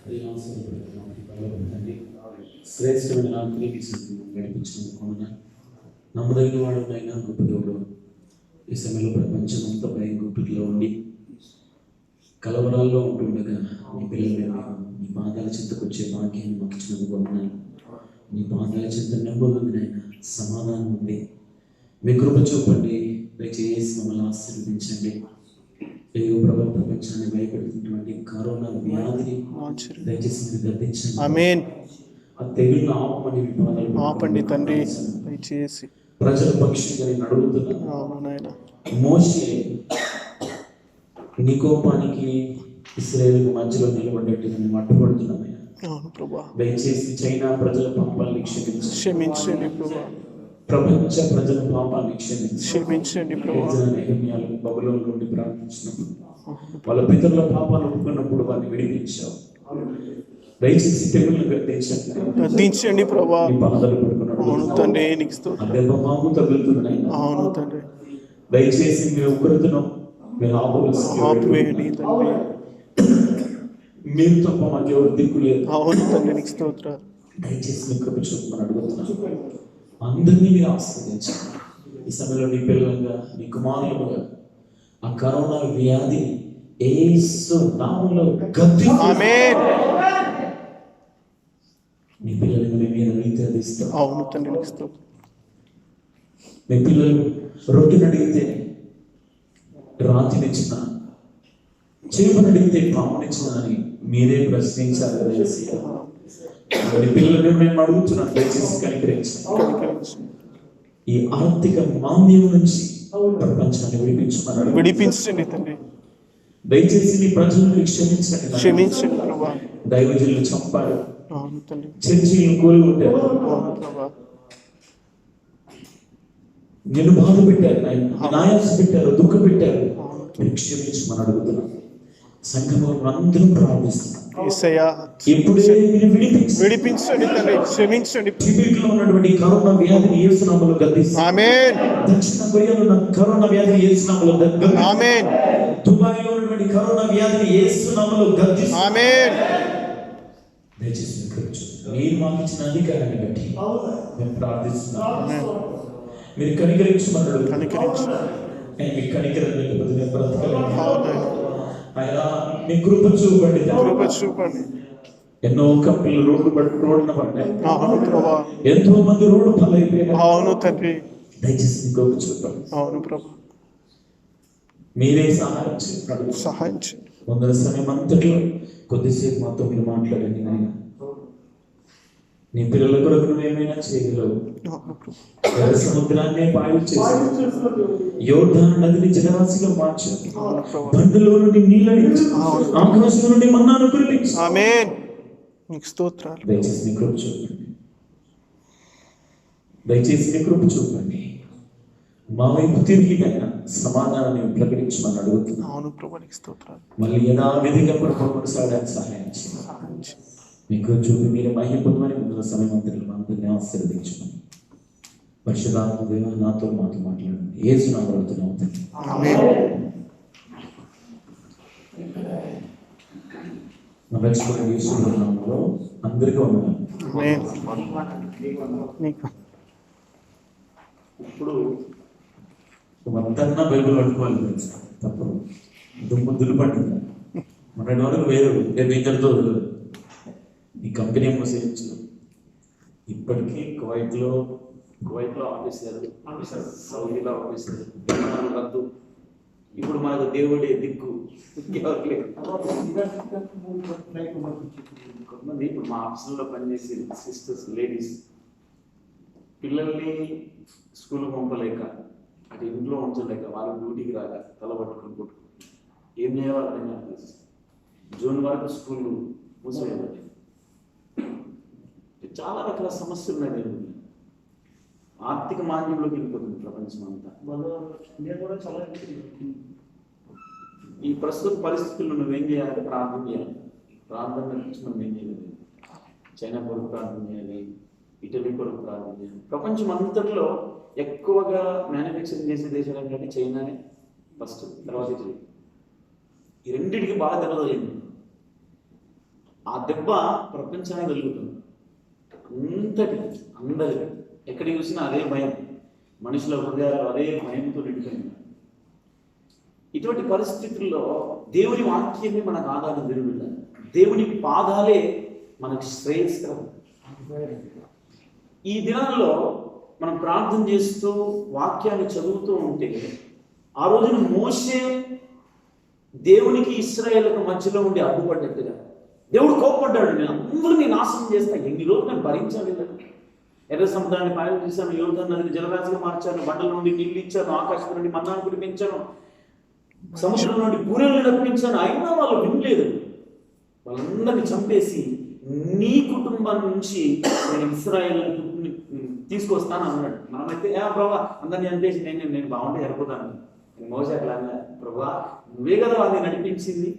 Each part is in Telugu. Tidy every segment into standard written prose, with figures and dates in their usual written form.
తండ్రి శ్రేష్టమైన రాత్రి గడిపించినందుకు నమ్మదగిన వాడు అయినా గొప్ప దేవుడు. ఈ సమయంలో ప్రపంచం అంతా భయం గుప్పిట్లో ఉండి కలవరాల్లో ఉంటుండగా నీ పిల్లలు నీ పాదాల చింతకు వచ్చే భాగ్యాన్ని మాకు ఇచ్చినందుకు వందనాలు. నీ పాదాల చింత నెమ్మది ఉంది నాయన, సమాధానం ఉంది. మీ కృప చూపండి, దయచేసి మమ్మల్ని ఆశీర్వదించండి. ఏదో ప్రభావ ప్రపంచాన్ని భయపెడుతున్నటువంటి కరోనా వ్యాధిని దయచేసి మీరు గద్దించండి. ఆమేన్. ఆ తెగుళ్ళ ఆపమని మీ పాదాలు ఆపండి తండ్రి. దయచేసి ప్రజల పక్షంగా నేను అడుగుతున్నా. మోషే నీ కోపానికి ఇశ్రాయేలు మధ్యలో నిలబడ్డట్టుగా మేము అడ్డుపడుతున్నామయ్యా. దయచేసి చైనా ప్రజల పాపాలను క్షమించండి ప్రభా. ప్రపంచ ప్రజల పాపాన్ని క్షమించండి ప్రభా. బబులోను నుండి ప్రార్థించినప్పుడు వాళ్ళ పితరుల పాపాలు ఒప్పుకున్నప్పుడు వారిని విడిపించావు. దయచేసి తెగులను గద్దించండి ప్రభా. బాధలు పడుకున్నాడు దెబ్బ మాకు తగులుతున్నాయి. అవును తండ్రి, దయచేసి మీ ఉగ్రతను మీరు ఆపవేయండి తండ్రి. మీరు తప్ప మాకు ఎవరు దిక్కు లేదు. అవును తండ్రి, నీకు స్తోత్రాలు. దయచేసి మీ కృప చూపమని అడుగుతున్నాను. అందరినీ మీరు ఆశీర్వదించండి. ఈ సమయంలో నీ పిల్లలుగా నీ కుమారులుగా ఆ కరోనా వ్యాధి యేసు నామములో గద్దించండి. ఆమేన్. మీ పిల్లలు మీ మీద నీతిస్తాం. అవును తండ్రి, నీకు స్తోత్రం. మీ పిల్లలు రొట్టెను అడిగితే రాతినిచ్చిన, చేపను అడిగితే పామునిచ్చిన అని మీరే ప్రశ్నించాలి. మీ పిల్లలు మేము అడుగుతున్నాం, దయచేసి కనికరించండి. ఈ ఆర్థిక మాంద్యం నుంచి ప్రపంచాన్ని విడిపించండి తండ్రి. దయచేసి నీ ప్రజలను క్షమించండి ప్రభా. దైవజనులు చంపారు, చర్చిలను కూలుగొట్టారు, నిన్ను బాధ పెట్టారు, నాయాస పెట్టారు, దుఃఖ పెట్టారు. క్షమించమని అడుగుతున్నాం. సంఘంలో అందరూ ప్రార్థిస్తున్నాం. విడిపించండి తండ్రి, క్షమించండి. టిబెట్లో ఉన్నటువంటి కరోనా వ్యాధిని యేసు నామములో గద్దిస్తాం. ఆమేన్. దక్షిణ కొరియాలో ఉన్న కరోనా వ్యాధిని యేసు నామములో గద్దిస్తాం. ఆమేన్. దుబాయ్లో ఉన్నటువంటి కరోనా వ్యాధిని యేసు నామములో గద్దిస్తాం. ఆమేన్. దయచేసి మీరు మాకు ఇచ్చిన అధికారాన్ని బట్టి మేము ప్రార్థిస్తున్నాం. మీరు కనికరించమన్నాడు. మీ కనికరం లేకపోతే నేను బ్రతకలేను. ఆయన మీ కృప చూపండి. ఎన్నో కంపెనీలు రోడ్డున పడ్డాయి. ఎంతో మంది రోడ్డు పాలైపోయారు. అవును తండ్రి, దయచేసి మీ కృప చూపండి. అవును ప్రభు, మీరే సహాయం చేయండి. వందల సమయం అంతట్లో కొద్దిసేపు మాతో మీరు మాట్లాడండి నాయన. నీ పిల్లల కొరకు నువ్వేమైనా చేయగలవు. సముద్రాన్నే పాయలు చేశావు, యోర్దాను నదిని జలరాశిగా మార్చావు, బండలో నుండి నీళ్ళని, ఆకాశం నుండి మన్నాను కురిపించావు. ఆమేన్. నీకు స్తోత్రాలు. దయచేసి నీ కృప చూపండి. మా వైపు తిరిగి సమాధానాన్ని ప్రకటించమని అడుగుతున్నాను. అవును ప్రభు, నీకు స్తోత్రాలు. మళ్ళీ యథావిధిగా కొనసాగడానికి సహాయం చేయండి. మీకు చూపి మీరు మహిమ పొందమని ముందున్న సమయం అంతలో అందరినీ ఆశీర్వదించమని పరిశుద్ధాత్మ దేవ మాతో మాట్లాడండి. యేసు నామములో అడుగుతున్నాము తండ్రి. ఆమేన్. మన రక్షకుడైన యేసు నామములో అందరికీ వందనాలు. ఇప్పుడు అంతన్నా బైబిల్ పట్టుకోవాలి తప్పదు. దుమ్ముద్దులు పండుగ మొన్నటి వరకు వేరు, రేపు ఇద్దరితో ఈ కంపెనీ మూసేయచ్చు. ఇప్పటికీ కువైట్లో ఆఫీసర్, సౌదీలో ఆఫీసర్, రద్దు. ఇప్పుడు మనకు దేవుడే దిక్కు, ఎవరు లేరు. కొంతమంది ఇప్పుడు మా ఆఫీసులో పనిచేసే సిస్టర్స్, లేడీస్ పిల్లల్ని స్కూల్ పంపలేక, అటు ఇంట్లో ఉంచలేక, వాళ్ళ డ్యూటీకి రాక తలబట్టుకుని ఏం చేయాలని జూన్ వరకు స్కూల్ మూసివేయాలి. చాలా రకాల సమస్యలు ఉన్నాయి. ఆర్థిక మాంద్యంలోకి వెళ్ళిపోతుంది ప్రపంచం అంతా. ఈ ప్రస్తుత పరిస్థితుల్లో నువ్వేం చేయాలి? ప్రార్థన చేయాలి. ప్రార్థన మనం ఏం చేయాలి? చైనా కొరకు ప్రార్థన చేయాలి, ఇటలీ కొరకు ప్రార్థన చేయాలి. ప్రపంచం అంతట్లో ఎక్కువగా మ్యానుఫ్యాక్చరింగ్ చేసే దేశాలు ఏంటంటే చైనానే ఫస్ట్, తర్వాత ఇటలీ. ఈ రెండింటికి బాగా దెబ్బతలింది. ఆ దెబ్బ ప్రపంచానికి కలుగుతుంది. అందరికి ఎక్కడ చూసినా అదే భయం, మనుషుల హృదయాలు అదే భయంతో నిండిపోయింది. ఇటువంటి పరిస్థితుల్లో దేవుని వాక్యమే మనకు ఆధారం జరుగుతుంది. దేవుని పాదాలే మనకు శ్రేయస్కరం. ఈ దినాల్లో మనం ప్రార్థన చేస్తూ వాక్యాన్ని చదువుతూ ఉంటే, ఆ రోజున మోషే దేవునికి ఇశ్రాయేలుకు మధ్యలో ఉండి అడ్డుపడ్డట్టుగా దేవుడు కోప్పడ్డాడు. నేను అందరినీ నాశనం చేస్తాను, ఎన్ని రోజులు నేను భరించాలి. ఎర్ర సముద్రాన్ని పాయలు చేశాను, యోర్దాను నదిని జలరాశిగా మార్చాను, బండల నుండి నీళ్ళు ఇచ్చాను, ఆకాశం నుండి మన్నాను కురిపించాను, సముద్రం నుండి పూరేళ్ళు రప్పించాను. అయినా వాళ్ళు వినలేదు. వాళ్ళందరినీ చంపేసి నీ కుటుంబం నుంచి నేను ఇశ్రాయేలు తీసుకొస్తాను అన్నాడు. మనమైతే ప్రభా అందరినీ చంపేసి నేను బాగుంటే సరిపోతాను. నేను మోసట్లా ప్రభా, నువ్వే కదా వాళ్ళని నడిపించింది,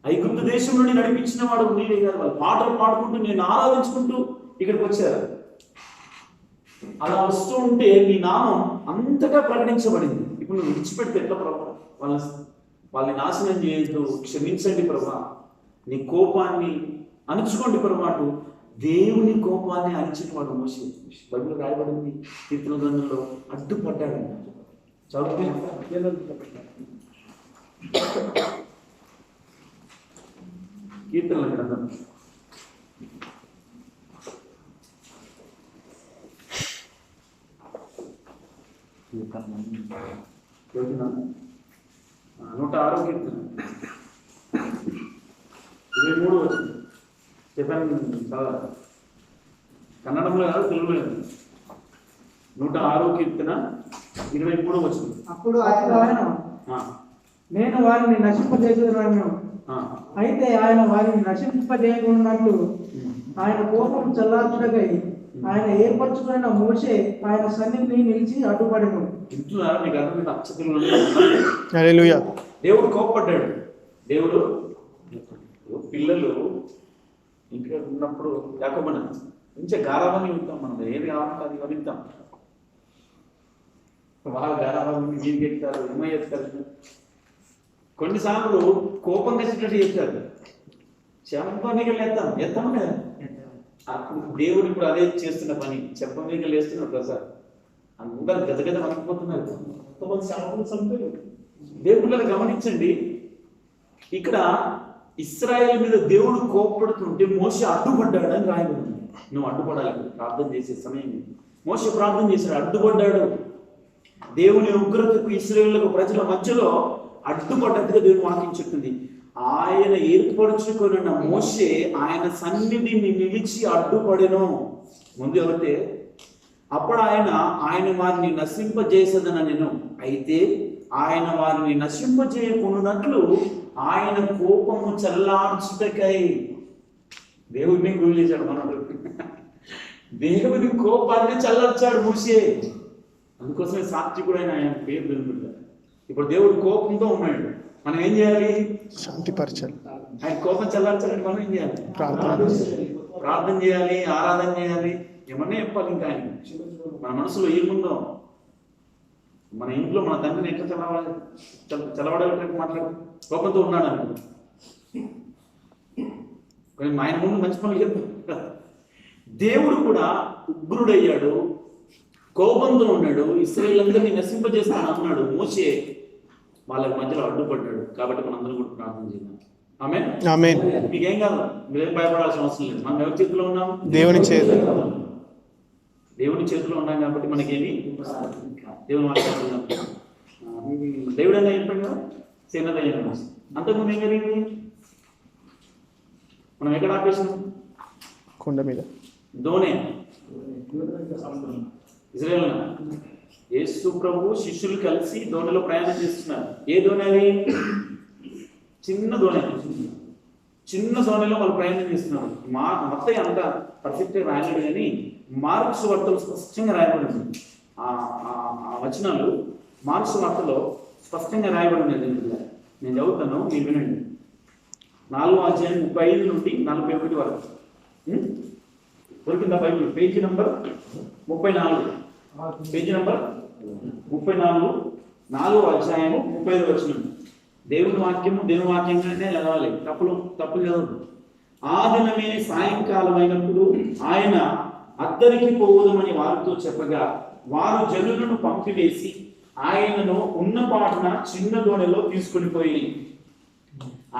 ఐగుప్తు దేశం నుండి నడిపించిన వాడు నీవే కదా. వాళ్ళు పాటలు పాడుకుంటూ నేను ఆరాధించుకుంటూ ఇక్కడికి వచ్చారు. అలా వస్తూ ఉంటే నీ నామం అంతటా ప్రకటించబడింది. ఇప్పుడు నువ్వు విడిచిపెడితే ఎట్లా ప్రభా? వాళ్ళని నాశనం చేయొద్దు, క్షమించండి ప్రభా, నీ కోపాన్ని అణుచుకోండి పొరపాటు. దేవుని కోపాన్ని అణిచిన వాడు మోషే. బైబిల్ రాయబడింది, కీర్తన గ్రంథంలో అడ్డుపడ్డాడు. చదువు కీర్తనల గ్రంథం 106 కీర్తన 23 వచ్చింది. చెప్పాను చాలా కన్నడంలో కాదు, తెలుగులో. 106 కీర్తన 23 వచ్చింది. అప్పుడు ఆయన నేను వారిని నశింపజేసేవాను, అయితే ఆయన వారిని నశింపజేయకున్నట్లు ఆయన కోపం చల్లార్చుటకై ఆయన ఏర్పరచుకున్న మోషే ఆయన సన్నిధిని నిలిచి అడ్డుపడెను. ఇంటున్నారా? మీకు అర్థం హల్లెలూయా. దేవుడు కోపపడ్డాడు. దేవుడు పిల్లలు ఇంకా ఉన్నప్పుడు యాకోబుని మంచిగా గారాబాన్ని వింటాం. మనం ఏది కావాలంటే అది వింటాం. వాళ్ళు గారాబాన్ని జీవికి ఎత్తారు, ఏమయ్యేస్తారు. కొన్నిసార్లు కోపం తెచ్చినట్టు చేస్తారు, చెంపమీగలు ఎత్తాం కదా. అప్పుడు దేవుడు ఇప్పుడు అదే చేస్తున్న పని, చెంపమీగలు వేస్తున్నారు ప్రసాద్. అందరు గదగద వణికిపోతున్నారు. కొంతమంది శాపలు చంపారు. దేవుళ్ళని గమనించండి, ఇక్కడ ఇశ్రాయేల్ మీద దేవుడు కోపడుతుంటే మోషే అడ్డుపడ్డాడని రాయబడింది. నువ్వు అడ్డుపడాలి ప్రార్థన చేసే సమయం. మోషే ప్రార్థన చేశాడు, అడ్డుపడ్డాడు. దేవుని ఉగ్రతకు ఇశ్రాయేలుకు ప్రజల మధ్యలో అడ్డుపడ్డట్టుగా దేవుని వాక్యం చెప్తుంది. ఆయన ఏర్పరచుకున్న మోషే ఆయన సన్నిధిని నిలిచి అడ్డుపడెను. ముందు ఎవరితే అప్పుడు ఆయన వారిని నశింపజేసేదన నేను, అయితే ఆయన వారిని నశింపజేయకున్నట్లు ఆయన కోపము చల్లార్చుటకై. దేవుడిని గురి చేశాడు మనడు. దేవుని కోపాన్ని చల్లార్చాడు మోషే. అందుకోసమే సాత్వికుడైన ఆయన పేరు దొరుకుతాడు. ఇప్పుడు దేవుడు కోపంతో ఉన్నాడు, మనం ఏం చేయాలి? శాంతిపరచాలి. ఆయన కోపం చల్లార్చాలంటే మనం ఏం చేయాలి? ప్రార్థన చేయాలి, ఆరాధన చేయాలి, ఏమన్నా చెప్పాలి. ఇంకా ఆయన మన మనసులో ఏముందో, మన ఇంట్లో మన తండ్రిని ఎట్లా చల్లబడేటట్టు మాట్లాడు. కోపంతో ఉన్నాడు అనుకో, ఆయన ముందు మంచి పనులు చెప్తాడు. దేవుడు కూడా ఉగ్రుడయ్యాడు, కోపంతో ఉన్నాడు, ఇశ్రాయేలులందరినీ నశింపజేస్తాను అన్నాడు. మోషే వాళ్ళ మధ్యలో అడ్డుపడ్డాడు. కాబట్టి మనందరం కూడా ప్రార్థన చేద్దాం. ఆమేన్. ఆమేన్. మీకేం కాదు, మీరేం భయపడాల్సిన అవసరం లేదు. మనం ఎవరి చేతిలో ఉన్నాం? దేవుని చేతిలో. దేవుని చేతిలో ఉన్నాం కాబట్టి మనకేమి దేవుని మాట్లాడుతున్నాం. దేవుడు అన్న చెప్పాడు కదా, సేనదయ్యాడు. అంతకుముందు ఏం జరిగింది? మనం ఎక్కడ ఆపేసినాం? కొండ మీద. దోణి ఇజ్రాయేల్ యేసు ప్రభు శిష్యులు కలిసి దోణిలో ప్రయాణం చేస్తున్నారు. ఏ దోణి అది? చిన్న దోణి. చిన్న దోణిలో వాళ్ళు ప్రయాణం చేస్తున్నారు. మత్తయి అంత పర్ఫెక్ట్గా రాయలేదు, కానీ మార్క్స్ వార్తలు స్పష్టంగా రాయబడింది. ఆ వచనాలు మార్క్స్ వార్తలో స్పష్టంగా రాయబడినది. నేను చదువుతాను, మీరు వినండి. 4వ అధ్యాయం 35 నుండి 41 వరకు దొరికిందా Bible? Page number 34. Page number 34, 4వ అధ్యాయము 35 వచనం. దేవుని వాక్యంగానే చదవాలి, తప్పులు చదవద్దు. ఆ దినమే సాయంకాలం అయినప్పుడు ఆయన అద్దరికి పోవుదమని వారితో చెప్పగా వారు జనులను పంపివేసి ఆయనను ఉన్నపాటున చిన్న దోణిలో తీసుకుని పోయి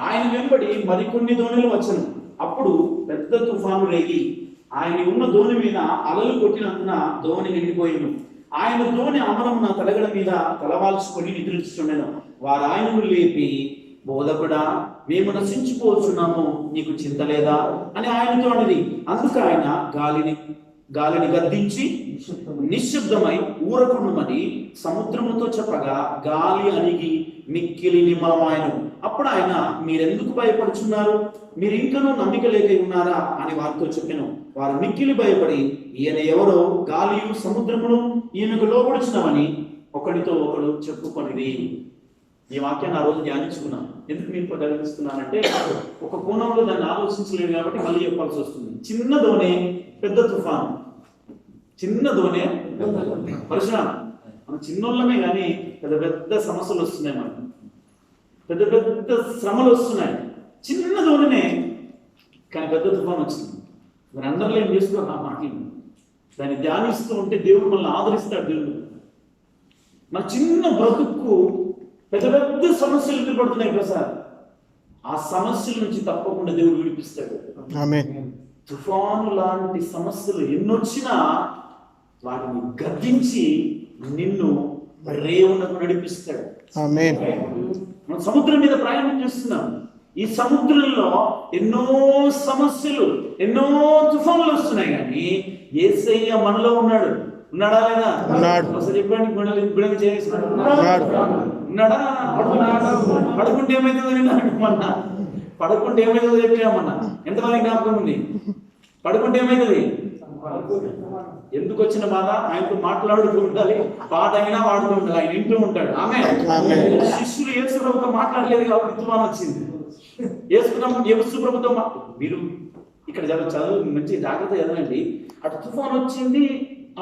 ఆయన వెంబడి మరికొన్ని దోణులు వచ్చను. అప్పుడు పెద్ద తుఫాను రేగి ఆయన ఉన్న దోణి మీద అలలు కొట్టినందున దోణి నిండిపోయిను. ఆయన దోణి అమరమున తలగడ మీద తలవాల్చుకొని నిద్రించుచుండెను. వారు ఆయనను లేపి, బోధకుడా, మేము నశించిపోతున్నాము, నీకు చింత లేదా అని ఆయనతో అన్నది. అందుకు ఆయన గాలిని గద్దించి నిశ్శబ్దమై ఊరకుండమని సముద్రముతో చెప్పగా గాలి అణిగి మిక్కిలి నిమ్మలమాయను. అప్పుడు ఆయన, మీరెందుకు భయపడుచున్నారు? మీరు ఇంకనూ నమ్మిక లేక ఉన్నారా అని వారితో చెప్పాను. వారు మిక్కిలి భయపడి, ఈయన ఎవరో గాలియు సముద్రమును ఈయనకు లోబడుచున్నామని ఒకడితో ఒకడు చెప్పుకొనిది. ఈ వాక్యాన్ని ఆ రోజు ధ్యానించుకున్నాం. ఎందుకు మీకు ధ్యానిస్తున్నానంటే ఒక కోణంలో దాన్ని ఆలోచించలేదు కాబట్టి మళ్ళీ చెప్పాల్సి వస్తుంది. చిన్న దోణి పెద్ద తుఫాను, చిన్న దోణి పరిశ్రమ. మనం చిన్నోళ్ళమే కానీ పెద్ద పెద్ద సమస్యలు వస్తున్నాయి, మనకు పెద్ద పెద్ద శ్రమలు వస్తున్నాయి. చిన్న దోణినే కానీ పెద్ద తుఫాను వచ్చింది. మరి అందరిలో ఏం చేసుకోవాలి ఆ మాటలు? దాన్ని ధ్యానిస్తూ ఉంటే దేవుడు మనల్ని ఆదరిస్తాడు. దేవుడు మన చిన్న బ్రతుకు పెద్ద పెద్ద సమస్యలు ఎదురుపడుతున్నాయి ప్రసాద్. ఆ సమస్యల నుంచి తప్పకుండా దేవుడు విడిపిస్తాడు. ఆమేన్. తుఫాను లాంటి సమస్యలు ఎన్నొచ్చినా వాటిని గద్దించి నిన్ను రేవునకు నడిపిస్తాడు. ఆమేన్. మనం సముద్రం మీద ప్రయాణం చేస్తున్నాం. ఈ సముద్రంలో ఎన్నో సమస్యలు, ఎన్నో తుఫానులు వస్తున్నాయి, కానీ యేసయ్య మనలో ఉన్నాడా లేదా? ఉన్నాడు. ఒకసారి చెప్పండి, గుణం చేస్తున్నాడు. ఉన్నాడా? పడుకుంటే ఏమైతుందో మొన్న పడుకుంటే ఏమైతుందో చెప్పామన్నా. ఎంతమంది జ్ఞాపకం ఉంది? పడుకుంటే ఏమైతుంది? ఎందుకు వచ్చిన బాధ? ఆయనతో మాట్లాడుతూ ఉండాలి, పాట అయినా వాడుతూ ఉండాలి, ఆయన వింటూ ఉంటాడు. ఆమె శిష్యులు యేసు ప్రభుతో మాట్లాడలేదు కాబట్టి తుఫాను వచ్చింది. యేసు ప్రభుతో మీరు ఇక్కడ చదువు మంచి జాగ్రత్త చదవండి. అటు తుఫాను వచ్చింది,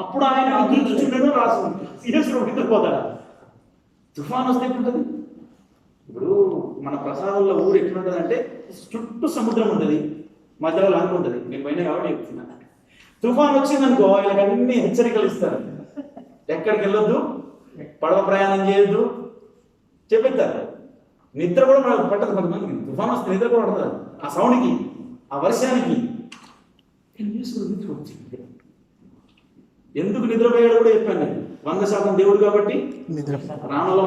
అప్పుడు ఆయన నిద్రించుచుండెను రాసుకుంది. యేసు ప్రభు నిద్రపోతాడా? తుఫాను వస్తే ఎట్లుంటది? ఇప్పుడు మన ప్రసాదంలో ఊరు ఎట్లుంటది అంటే చుట్టూ సముద్రం ఉంటుంది, మధ్యలో లంక ఉంటుంది. నేను పోయినా కాబట్టి చెప్తున్నా. తుఫాను వచ్చిందనుకో వీళ్ళకి అన్ని హెచ్చరికలు ఇస్తారు. ఎక్కడికి వెళ్ళొద్దు, పడవ ప్రయాణం చేయొద్దు చెప్పేస్తారు. నిద్ర కూడా పట్టదు కొంతమందికి. తుఫాను వస్తే నిద్ర కూడా పడుతుంది ఆ సౌండ్కి, ఆ వర్షానికి. నిద్ర వచ్చింది. ఎందుకు నిద్రపోయాడు కూడా చెప్పాను నేను. 100% దేవుడు కాబట్టి రాణుల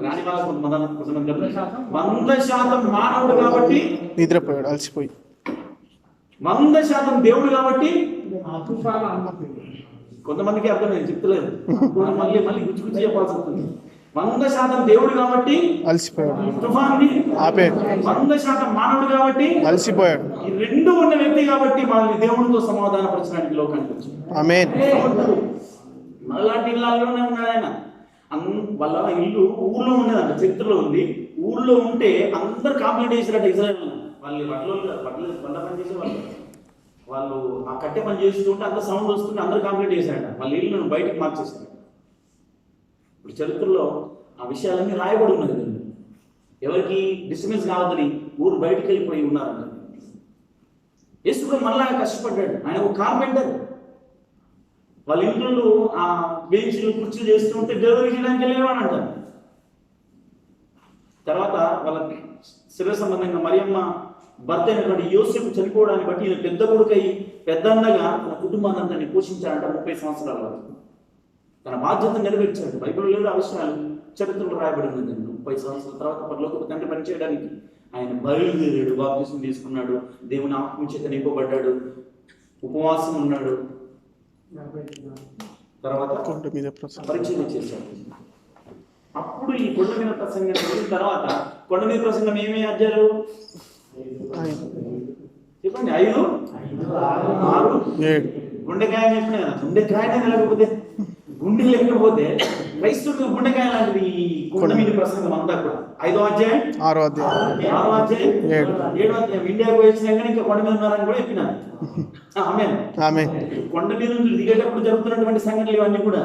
రాణి వాళ్ళకు 100% మానవుడు కాబట్టి నిద్రపోయాడు, అలసిపోయి. 100% దేవుడు కాబట్టి కొంతమందికి అర్థమైంది, చెప్తలేదు. మళ్ళీ గుచ్చి గుచ్చి చెప్పాల్సి వస్తుంది. 100% దేవుడు కాబట్టి అలసిపోయాడు, తుఫాన్ని ఆపాడు. 100% మానవుడు కాబట్టి అలసిపోయాడు. ఈ రెండు ఉన్న వ్యక్తి కాబట్టి మనల్ని దేవుడితో సమాధాన పరచడానికి లోకానికి వచ్చింది. ఆమేన్. అలాంటి ఇళ్ళలోనే ఉన్నాడు ఆయన. వాళ్ళ ఇల్లు ఊర్లో ఉండేదంట, చరిత్రలో ఉంది. ఊర్లో ఉంటే అందరు కాంప్లైంట్ చేశారట ఇజ్రాయెల్. బట్టల పని చేసే వాళ్ళు ఆ కట్టె పని చేస్తుంటే అంత సౌండ్ వస్తుంటే అందరు కాంప్లైంట్ చేశారట. వాళ్ళ ఇల్లు బయటకు మార్చేస్తారు. ఇప్పుడు చరిత్రలో ఆ విషయాలన్నీ రాయబడి ఉన్నది. ఎవరికి డిస్టర్బెన్స్ కావద్దని ఊరు బయటకు వెళ్ళిపోయి ఉన్నారంట. యేసు మళ్ళా కష్టపడ్డాడు. ఆయన ఒక కార్పెంటర్. వాళ్ళ ఇంట్లో ఆ బెంచ్లు కుర్చీలు చేస్తుంటే డెలివరీ చేయడానికి వెళ్ళేవాడు అంట. తర్వాత వాళ్ళ శరీర సంబంధంగా మరియమ్మ భర్త అయినటువంటి యోసేపు చనిపోవడాన్ని బట్టి ఈయన పెద్ద కొడుకై పెద్దన్నగా తన కుటుంబాన్ని అంతా పోషించాడంట. 30 సంవత్సరాల వరకు తన బాధ్యతను నెరవేర్చాడు. బైబిల్లో లేదు ఆ విషయాలు, చరిత్రలో రాయబడి ఉంది. 30 సంవత్సరాల తర్వాత పరలోకపు తండ్రి పనిచేయడానికి ఆయన బయలుదేరాడు, బాప్తిసం తీసుకున్నాడు, దేవుని ఆత్మ చేత నింపబడ్డాడు, ఉపవాసం ఉన్నాడు. తర్వాత పరిచయం చేశాడు. అప్పుడు ఈ కొండ మీద ప్రసంగం చేసిన తర్వాత కొండ మీద ప్రసంగం ఏమి అధ్యాయాలు చెప్పండి? 5, 6, 7. గుండెకాయ చెప్పిన కదా, గుండెకాయనే లేకపోతే గుండె లేకపోతే క్రైస్తవుడికి గుండెకాయ లాంటిది ఈ కొండ మీద ప్రసంగం అంతా కూడా. 5వ అధ్యాయం, 6వ అధ్యాయం, 7వ అధ్యాయం. ఇండియాకు వచ్చినాక ఇంకా కొండ మీద ఉన్నారని కూడా చెప్పినారు. ఆమేన్. కొండ మీద నుంచి దిగేటప్పుడు జరుగుతున్నటువంటి సంఘటనలు ఇవన్నీ కూడా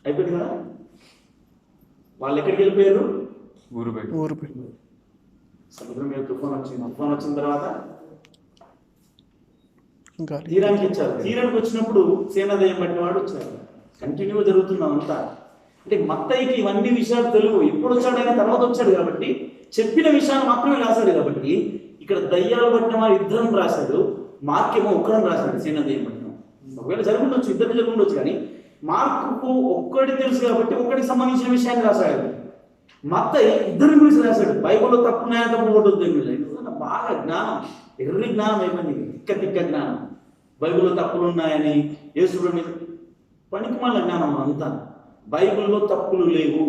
అయిపోయింది కదా. వాళ్ళు ఎక్కడికి వెళ్ళిపోయారు? ఊరు బయట. సముద్రం మీద తుఫాన్ వచ్చింది. తుఫాన్ వచ్చిన తర్వాత ఇంకా తీరానికి ఇచ్చారు. తీరానికి వచ్చినప్పుడు సేనాదయం పట్టిన వాడు వచ్చారు. కంటిన్యూ జరుగుతున్నాం అంతా. అంటే మత్తయికి ఇవన్నీ విషయాలు తెలుగు. ఎప్పుడు వచ్చాడు ఆయన? తర్వాత వచ్చాడు కాబట్టి చెప్పిన విషయాలు మాత్రమే రాశాడు. కాబట్టి ఇక్కడ దయ్యాలు పట్టిన వారు ఇద్దరం రాశాడు, మార్కేమో ఒక్కడం రాశాడు, సేనాదయం పట్టిన. ఒకవేళ జరుగుండొచ్చు, ఇద్దరు జరుగుండొచ్చు, కానీ మార్కుకు ఒక్కటి తెలుసు కాబట్టి ఒక్కడికి సంబంధించిన విషయాన్ని రాశాడు. మత్తయి ఇద్దరి గురించి రాశాడు. బైబిల్లో తప్పున్నాయా తప్పు కొట్టొద్దు. బాగా జ్ఞానం, ఎర్రి జ్ఞానం అయిపోయింది, తిక్క జ్ఞానం. బైబిల్లో తప్పులు ఉన్నాయని యేసుడు మీద పనికిమాల జ్ఞానం అంతా. బైబిల్లో తప్పులు లేవు.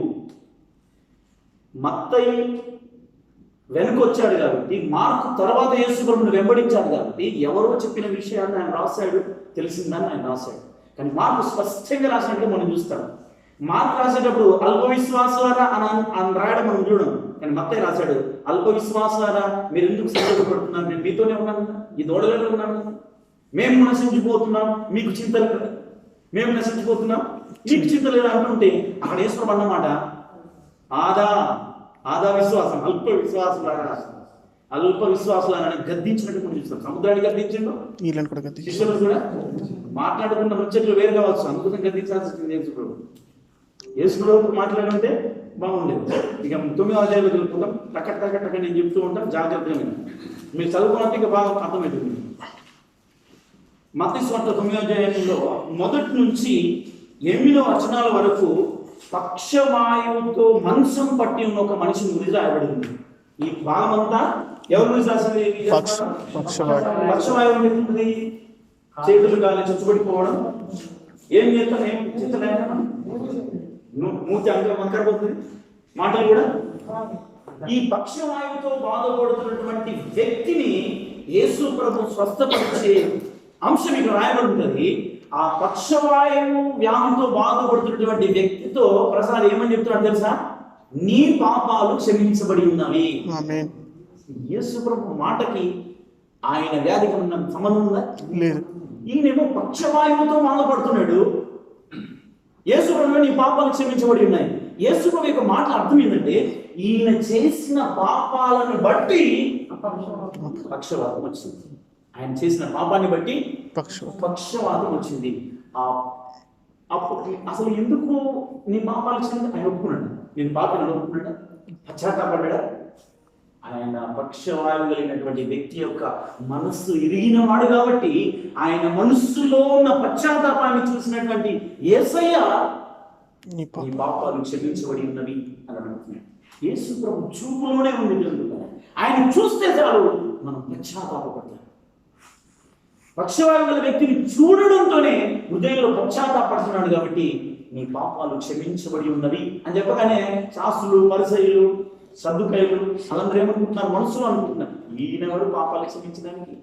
మత్తయి వెనుకొచ్చాడు కాబట్టి, మార్కు తర్వాత యేసుప్రభుని వెంబడించాడు కాబట్టి ఎవరో చెప్పిన విషయాన్ని ఆయన రాశాడు, తెలిసిందని ఆయన రాశాడు. కానీ మార్కు స్పష్టంగా రాసినట్టు మనం చూస్తాం. మార్కు రాసేటప్పుడు అల్ప విశ్వాసారా అని రాయడం మనం చూడం. కానీ మత్తయి రాశాడు, అల్ప విశ్వాసారా మీరు ఎందుకు సంతోషపడుతున్నారు? నేను మీతోనే ఉన్నాను, ఈ దూడలోనే ఉన్నాను. మేము నశించిపోతున్నాం, మీకు చింతలు కదా. మేము నశించిపోతున్నాం, మీకు చింత లేదు అంటుంటే అక్కడ యేసుప్రభు అన్నమాట ఆదా విశ్వాసం, అల్ప విశ్వాసులని గద్దించినట్టు మనం చూస్తాం. సముద్రాన్ని గద్దించండు, వీళ్ళని కూడా గద్దించాడు. శిష్యులు కూడా మాట్లాడుకున్న ముచ్చట్లు వేరు కావచ్చు, అందుకోసం గద్దించాల్సి వచ్చింది యేసుప్రభు. యేసుప్రభు మాట్లాడుంటే బాగుండేది. ఇక 9వ అధ్యాయంలో తెలుపుకుంటాం. టక్క నేను చెప్తూ ఉంటాం, జాగ్రత్తగా మీరు చదువుకున్నట్టు ఇక బాగా అర్థమవుతుంది. మత్తయి సువార్త 9వ అధ్యాయంలో మొదటి నుంచి 8వ వచనాల వరకు పక్షవాయువుతో మంచం పట్టి ఉన్న ఒక మనిషి గురించి రాయబడింది. ఈ భాగం అంతా ఎవరి గురించి రాసింది? పక్షవాయువు ఉంటుంది, చేతులు గాలి చచ్చుబడిపోవడం, ఏం చేస్తాం, ఏం చింతలేక మూర్తి అంగ వంకరపోతుంది, మాటలు కూడా. ఈ పక్షవాయువుతో బాధపడుతున్నటువంటి వ్యక్తిని యేసు ప్రభు స్వస్థపరిచే అంశం ఇక్కడ రాయబడి ఉంటుంది. ఆ పక్షవాయువు వ్యాధితో బాధపడుతున్నటువంటి వ్యక్తితో ప్రసాద్ ఏమని చెప్తున్నాడు తెలుసా? నీ పాపాలు క్షమించబడి ఉన్నవి. యేసు ప్రభు మాటకి ఆయన వ్యాధికి ఉన్న సంబంధం ఉందా? లేదు. ఈయనేమో పక్షవాయువుతో బాధపడుతున్నాడు. యేసు ప్రభు నీ పాపాలు క్షమించబడి ఉన్నాయి. యేసు ప్రభు యొక్క మాటల అర్థం ఏంటంటే ఈయన చేసిన పాపాలను బట్టి పక్షవాతం వచ్చింది. ఆయన చేసిన పాపాన్ని బట్టి పక్షవాతం వచ్చింది. అప్పుడు అసలు ఎందుకు నీ పాపాలు వచ్చింది? ఆయన ఒప్పుకున్నాడు. నేను పాపని ఒప్పుకున్నాడా? పశ్చాత్తాపడ్డా? ఆయన పక్షవాయువు కలిగినటువంటి వ్యక్తి యొక్క మనస్సు ఇరిగిన వాడు కాబట్టి ఆయన మనస్సులో ఉన్న పశ్చాత్తాపాన్ని చూసినటువంటి యేసయ్య నీ పాపాలు క్షమించబడి ఉన్నవి అని అనుకుంటున్నాడు. యేసు ప్రభు చూపులోనే ఉంది. ఆయన చూస్తే చాలు మనం పశ్చాత్తాపడతాం. పక్షవాయువు గల వ్యక్తిని చూడడంతోనే హృదయంలో పశ్చాత్తాపడుతున్నాడు కాబట్టి నీ పాపాలు క్షమించబడి ఉన్నవి అని చెప్పగానే శాస్త్రులు, పరిసయ్యులు, సద్దుకాయులు వాళ్ళందరూ ఏమనుకుంటున్నారు? మనసులో అనుకుంటున్నారు, ఈయనెవరు పాపాలు క్షమించడానికి?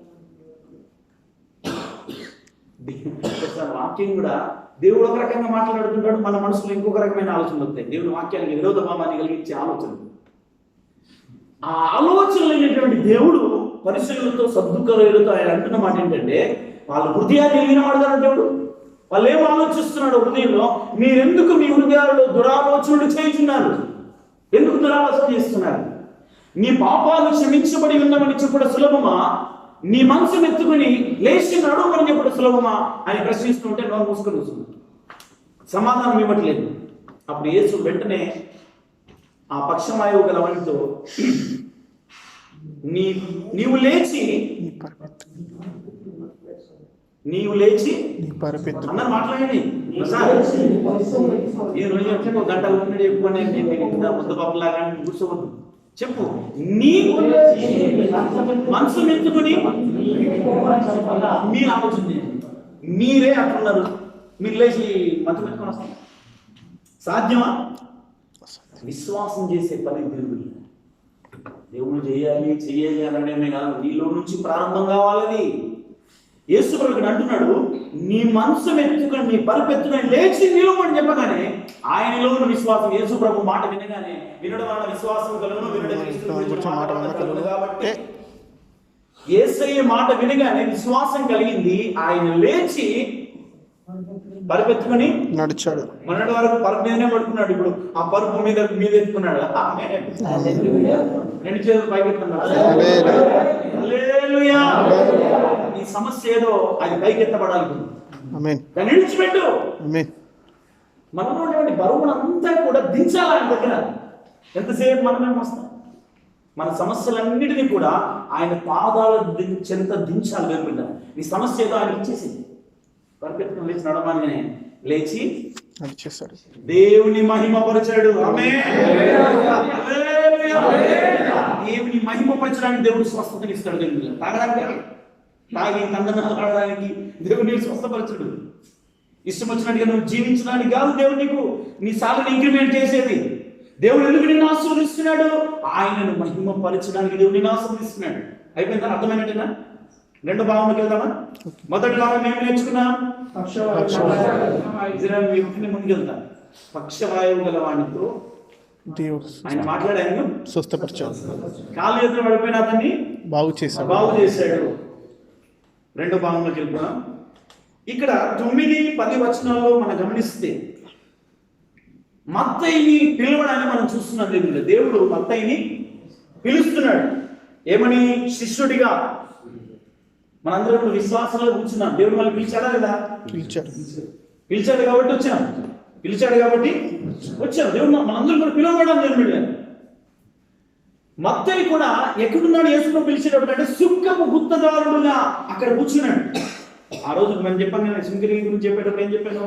వాక్యం కూడా దేవుడు ఒక రకంగా మాట్లాడుతుంటాడు, మన మనసులో ఇంకొక రకమైన ఆలోచనలు వస్తాయి. దేవుని వాక్యానికి విరోధ భావాన్ని కలిగించే ఆలోచనలు. ఆ ఆలోచనలైనటువంటి దేవుడు పరిశీలనతో సద్దుకాయులతో ఆయన అంటున్న మాట ఏంటంటే, వాళ్ళ హృదయాన్ని ఎరిగిన వాడు కదా దేవుడు. వాళ్ళు ఏం ఆలోచిస్తున్నాడు హృదయంలో? మీరెందుకు మీ హృదయాలలో దురాలోచనలు చేస్తున్నారు? ఎందుకు దురాలోచన చేస్తున్నారు? నీ పాపాలు క్షమించబడి ఉన్నామని చెప్పడం సులభమా? నీ మనసు ఎత్తుకుని లేచి నడవమని చెప్పడం సులభమా అని ప్రశ్నిస్తుంటే నోరు మూసుకొని వస్తుంది, సమాధానం ఇవ్వట్లేదు. అప్పుడు యేసు వెంటనే ఆ పక్షవాయువు గల వానితో నీవు లేచి అన్నారు. మాట్లాడండి. గంటలు ముద్ద పప్పులాగా కూర్చోవద్దు. చెప్పు. నీవు మనసు ఎత్తుకుని మీరు ఆలోచన మీరే అంటున్నారు, మీరు లేచి మంచం ఎత్తుకొని వస్తారు. సాధ్యమా? విశ్వాసం చేసే పని దేవుడు చేయాలి అనడమే కాదు, నీలో నుంచి ప్రారంభం కావాలని యేసు ప్రభు అంటున్నాడు. నీ మనసు ఎత్తుకొని నీ పరిపెత్తుకొని లేచి నిలవమని చెప్పగానే ఆయనలో ఉన్న విశ్వాసం, యేసు ప్రభు మాట వినగానే వినడం వల్ల విశ్వాసం కలుగును, కాబట్టి యేసయ్య మాట వినగానే విశ్వాసం కలిగింది. ఆయన లేచి పరిపెత్తుకొని నడిచాడు. మొన్నటి వరకు పరుపు మీదనే పడుకున్నాడు, ఇప్పుడు ఆ పరుపు మీద ఎత్తుకున్నాడు. రెండు చేతులు పైకి ఎత్తుకున్నాడు. హల్లెలూయా. నీ సమస్య ఏదో అది పైకెత్తబడాలి. ఆమేన్. దాన్ని విడిచిపెట్టు. ఆమేన్. మనలో ఉన్నటువంటి బరువునంతా కూడా దించాలి ఆయన దగ్గర. ఎంతసేపు మనమే వస్తాం? మన సమస్యలన్నిటినీ కూడా ఆయన పాదాల చెంత దించాలి. వేరుకుంట నీ సమస్య ఏదో ఆయన ఇచ్చేసింది. పరిపెత్తుకుని లేచి నడవగానే లేచి నడిచేస్తాడు. దేవుని మహిమపరచాడు. ఆమేన్. దేవుని మహిమపరచడానికి దేవుడు స్వస్థతని ఇస్తాడు. దేవుడు తాగడానికి, తాగి తందనాలు ఆడడానికి దేవుడు స్వస్థపరచడు. ఇష్టం వచ్చినట్టుగా నువ్వు జీవించడానికి కాదు దేవుడు నీకు నీ సాలను ఇంక్రిమెంట్ చేసేది. దేవుడు ఎందుకు నిన్ను ఆశీర్వదిస్తున్నాడు? ఆయనను మహిమపరచడానికి దేవుడు నిన్ను ఆశీర్వదిస్తున్నాడు. అయిపోయిందా? అర్థమైనట్టేనా? రెండో భావంలోకి వెళ్దామా? మొదటి భావం మేము నేర్చుకున్నాం. ముందుకెళ్తాం. పక్షవాయువు గల వాడితో దేవుడు ఆయన మాట్లాడాను, స్వస్థపరిచాడు, కాలు ఎదురు పడిపోయిన అతన్ని బాగు చేశాడు. బాగు చేశాడు. రెండో భావంలోకి వెళ్తున్నాం. ఇక్కడ 9-10 వచనాల్లో మనం గమనిస్తే మత్తయిని పిలవడాన్ని మనం చూస్తున్నాం. దేవుడు మత్తయిని పిలుస్తున్నాడు. ఏమని? శిష్యుడిగా. మనందరం విశ్వాసంలో కూర్చున్నాం. దేవుడు మళ్ళీ పిలిచాడా లేదా? పిలిచాడు కాబట్టి వచ్చాం. పిలిచాడు కాబట్టి వచ్చాం. దేవుడు మనందరం కూడా పిలవడం దేవుడు. మత్తయి కూడా ఎక్కడున్నాడు? యేసును పిలిచేటప్పుడు అంటే సుంకపు గుత్తదారుడుగా అక్కడ కూర్చున్నాడు. ఆ రోజు మనం చెప్పాను కదా, సుంకరి గురించి చెప్పేటప్పుడు ఏం చెప్పాను?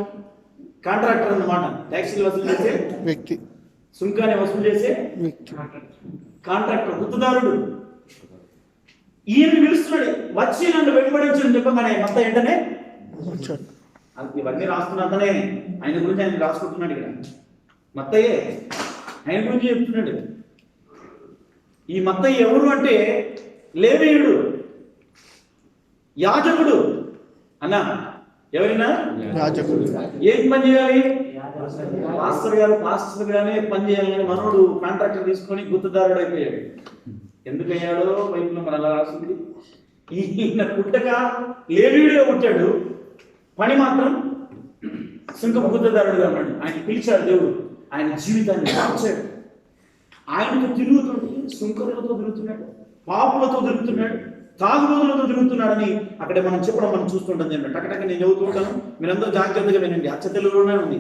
కాంట్రాక్టర్ అన్నమాట. ట్యాక్సీలు వసూలు చేసే వ్యక్తి, సుంకాన్ని వసూలు చేసే వ్యక్తి, కాంట్రాక్టర్, గుత్తదారుడు. ఈయన పిలుస్తున్నాడు, వచ్చి నన్ను వెంబడించని చెప్పగానే మత్తయి వెంటనే వచ్చాడు. ఇవన్నీ రాస్తున్నతనే ఆయన గురించి ఆయన రాసుకుంటున్నాడు. ఇక్కడ మత్తయ్యే ఆయన గురించి చెప్తున్నాడు. ఈ మత్తయి ఎవరు అంటే లేవీయుడు, యాజకుడు. అన్నా ఎవరైనా యాజకుడు. ఏం పని చేయాలి? పాస్టర్ గానే పని చేయాలి. కానీ మనోడు కాంట్రాక్టర్ తీసుకొని గుత్తదారుడు అయిపోయాడు. ఎందుకయ్యాడో బైబిల్లో మన అలా రాసింది. ఈయన పుట్టక లేవీయుడిగా పుట్టాడు, పని మాత్రం సుంకపు గుత్తదారుడుగా ఉన్నాడు. ఆయన పిలిచాడు దేవుడు, ఆయన జీవితాన్ని మార్చాడు. ఆయనతో తిరుగుతుంటే సుంకరులతో తిరుగుతున్నాడు, పాపులతో తిరుగుతున్నాడు, తాగుబోతులతో తిరుగుతున్నాడని అక్కడ మనం చెప్పడం మనం చూస్తుంటాం. టకటక నేను చదువుతూ ఉంటాను, మీరందరూ జాగ్రత్తగా వినండి. అచ్చ తెలుగులోనే ఉంది.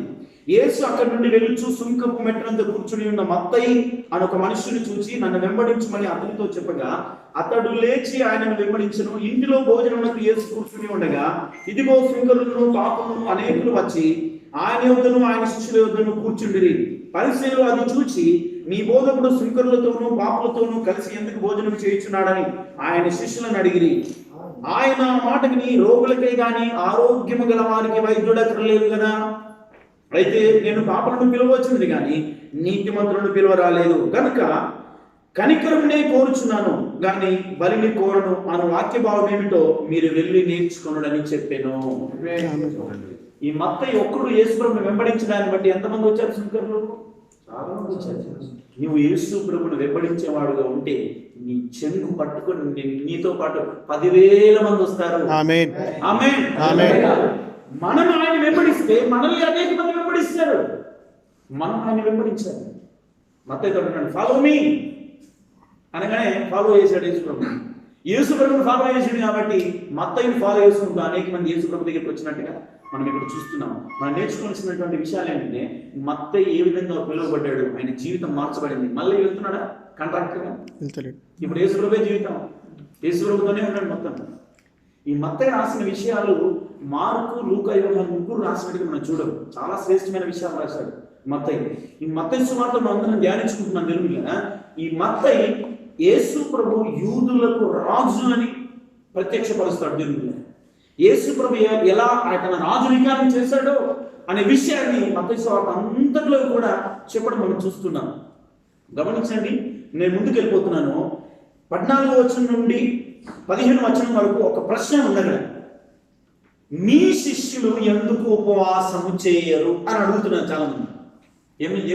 యేసు అక్కడి నుండి వెళ్ళుచు సుంకపు మెట్లంతా కూర్చుని ఉన్న మత్తయి అని ఒక మనుషుని చూసి నన్ను వెంబడించమని అతనితో చెప్పగా అతడు లేచి ఆయనను వెంబడించను. ఇంటిలో భోజనమునకు యేసు కూర్చుని ఉండగా ఇదిగో సుంకరులను పాపులను అనేకులు వచ్చి ఆయన యొద్దను ఆయన శిష్యుల యొద్దను కూర్చుండిరి. పరిసయ్యులు అది చూచి నీ బోధకుడు సుంకరులతోనూ పాపులతోనూ కలిసి ఎందుకు భోజనం చేయుచున్నాడని ఆయన శిష్యులను అడిగిరి. ఆయన మాటకి నీ రోగులకే గాని ఆరోగ్యము గల వారికి వైద్యుడక్కర్లేదు కదా. అయితే నేను పాపలను పిలవచ్చుంది కానీ నీతిమంతులను పిలవరాలేదు కనుక కనికరమునే కోరుచున్నాను గాని బలిని కోరను అను వాక్యభావం ఏమిటో మీరు వెళ్ళి నేర్చుకొనుడని చెప్పాను. ఈ మత్తయి ఒక్కడు యేసుప్రభుని వెంబడించడాన్ని బట్టి ఎంతమంది వచ్చారు? సుంకరులు చాలా మంది వచ్చారు. నువ్వు యేసుప్రభుని వెంబడించేవాడుగా ఉంటే నీ చెంగు పట్టుకొని నీతో పాటు 10,000 మంది వస్తారు. ఆమేన్. ఆమేన్. ఆమేన్. మనం ఆయన వెంబడిస్తే మనల్ని అనేక మంది వెంబడిస్తారు. మనం ఆయన వెంబడించాలి. మత్తయి అంటున్నాడు ఫాలో మీ అనగానే ఫాలో చేశాడు యేసుప్రభు. యేసుప్రభుని ఫాలో చేశాడు కాబట్టి మత్తయిని ఫాలో చేసుకుంటూ అనేక మంది యేసుప్రభు దగ్గరికి వచ్చినట్టుగా మనం ఇక్కడ చూస్తున్నాం. మనం నేర్చుకోవాల్సినటువంటి విషయాలు ఏంటంటే మత్తయి ఏ విధంగా పిలువబడ్డాడు, ఆయన జీవితం మార్చబడింది. మళ్ళీ వెళ్తున్నాడా కాంట్రాక్టర్గా? ఇప్పుడు యేసుప్రభువే జీవితం, యేసుప్రభుతోనే ఉన్నాడు మొత్తం. ఈ మత్తయి రాసిన విషయాలు మార్కు, లూకా, యోహాను ముగ్గురు రాసినట్టుగా మనం చూడము. చాలా శ్రేష్టమైన విషయాలు రాశాడు మత్తయి. ఈ మత్తయి సువార్త మనం అందరం ధ్యానించుకుంటున్నాం తెలుగుగా. ఈ మత్తయి యేసు ప్రభు యూదులకు రాజు అని ప్రత్యక్షపరుస్తాడు తెలుగుగా. యేసు ప్రభు ఎలా తన రాజునికాన్ని చేశాడో అనే విషయాన్ని మత్తయి సువార్త అంతట్లో కూడా చెప్పడం మనం చూస్తున్నాం. గమనించండి, నేను ముందుకు వెళ్ళిపోతున్నాను. 14వ వచనం నుండి 15వ వచనం వరకు ఒక ప్రశ్న ఉన్నది. మీ శిష్యులు ఎందుకు ఉపవాసము చేయరు అని అడుగుతున్నారు చాలా మంది.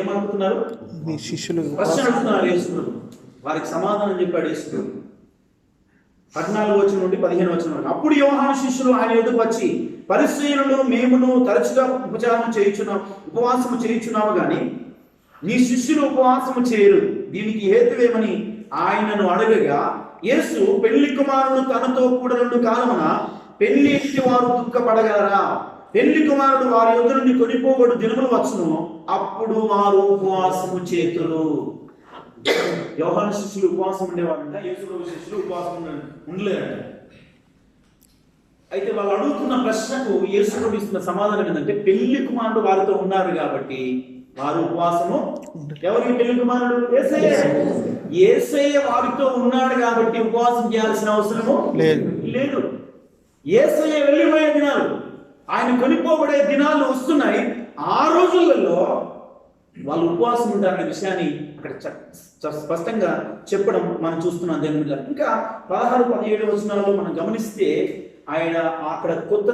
ఏమడుగుతున్నారు? మీ శిష్యులు ప్రశ్న అడుగుతున్నారు యేసు. వారికి సమాధానం చెప్పాడు యేసు. 14వ వచనం నుండి 15వ వచనం వరకు. అప్పుడు యోహాను శిష్యులు ఆయన యొద్దకు వచ్చి పరిసయ్యులు మేమును తరచుగా ఉపవాసము చేయుచున్నాము గాని నీ శిష్యులు ఉపవాసము చేయరు, దీనికి హేతువేమని ఆయనను అడగగా యేసు పెళ్లి కుమారుడు తనతో కూడా 2 కాలమున పెళ్లి ఇంటి వారు దుఃఖపడగలరా? పెళ్లి కుమారుడు వారి యొద్ద నుండి కొనిపోబడు దినములు వచ్చును, అప్పుడు వారు ఉపవాసము చేతురు. యోహాను శిష్యులు ఉపవాసం ఉండేవారంట, యేసు ప్రభు శిష్యులు ఉపవాసం ఉండలేరంట. అయితే వాళ్ళు అడుగుతున్న ప్రశ్నకు యేసు ప్రభు ఇస్తున్న సమాధానం ఏంటంటే, పెళ్లి కుమారుడు వారితో ఉన్నారు కాబట్టి వారు ఉపవాసము. ఎవరికి పెళ్లి కుమారుడు? యేసయ్య వారితో ఉన్నాడు కాబట్టి ఉపవాసం చేయాల్సిన అవసరము లేదు. యేసయ్య వెళ్ళిపోయే దినాలు, ఆయన కొనిపోబడే దినాలు వస్తున్నాయి. ఆ రోజులలో వాళ్ళు ఉపవాసం ఉంటారనే విషయాన్ని అక్కడ స్పష్టంగా చెప్పడం మనం చూస్తున్నాం దేవుని బిడ్డలారా. ఇంకా 16-17 వచనాల్లో మనం గమనిస్తే ఆయన అక్కడ కొత్త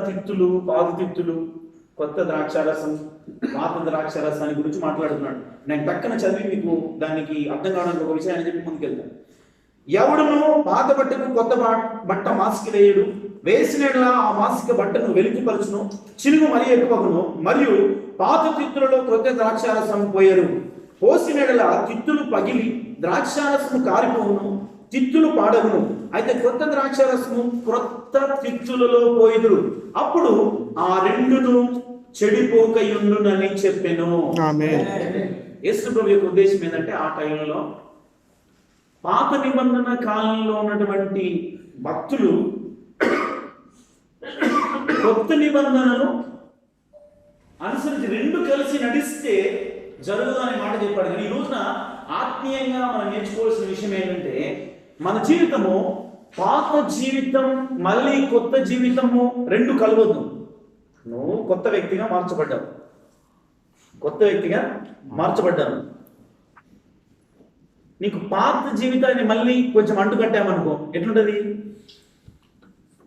తిత్తులు, పాదు తిత్తులు, కొత్త ద్రాక్షారసం, పాత ద్రాక్షారసాన్ని గురించి మాట్లాడుతున్నాడు. నేను పక్కన చదివి మీకు దానికి అర్థం కావడానికి ఒక విషయాన్ని చెప్పి ముందుకెళ్తాను. ఎవడును పాత బట్టకు కొత్త బట్ట మాసిక వేయడు, వేసినట్లా ఆ మాసిక బట్టను వెలికిపరచును, చినుగు మరీ ఎక్కువను, మరియు పాత తిత్తులలో క్రొత్త ద్రాక్షారసం పోయరు. పోసినట్లా తిత్తులు పగిలి ద్రాక్షారసము కారిపోవును, తిత్తులు పాడవును. అయితే క్రొత్త ద్రాక్షారసము క్రొత్త తిత్తులలో పోయిదురు, అప్పుడు ఆ రెండును చెడిపోకయుండునని చెప్పెను. యేసు ప్రభు యొక్క ఉద్దేశం ఏంటంటే, ఆ టైంలో పాత నిబంధన కాలంలో ఉన్నటువంటి భక్తులు కొత్త నిబంధనను అనుసరించి 2 కలిసి నడిస్తే జరగదు అనే మాట చెప్పాడు. కానీ ఈ రోజున ఆత్మీయంగా మనం నేర్చుకోవాల్సిన విషయం ఏంటంటే, మన జీవితము, పాత జీవితం మళ్ళీ కొత్త జీవితము 2 కలవద్దు. నువ్వు కొత్త వ్యక్తిగా మార్చబడ్డావు, నీకు పాత జీవితాన్ని మళ్ళీ కొంచెం అంటుకట్టామనుకో ఎట్లుంటది?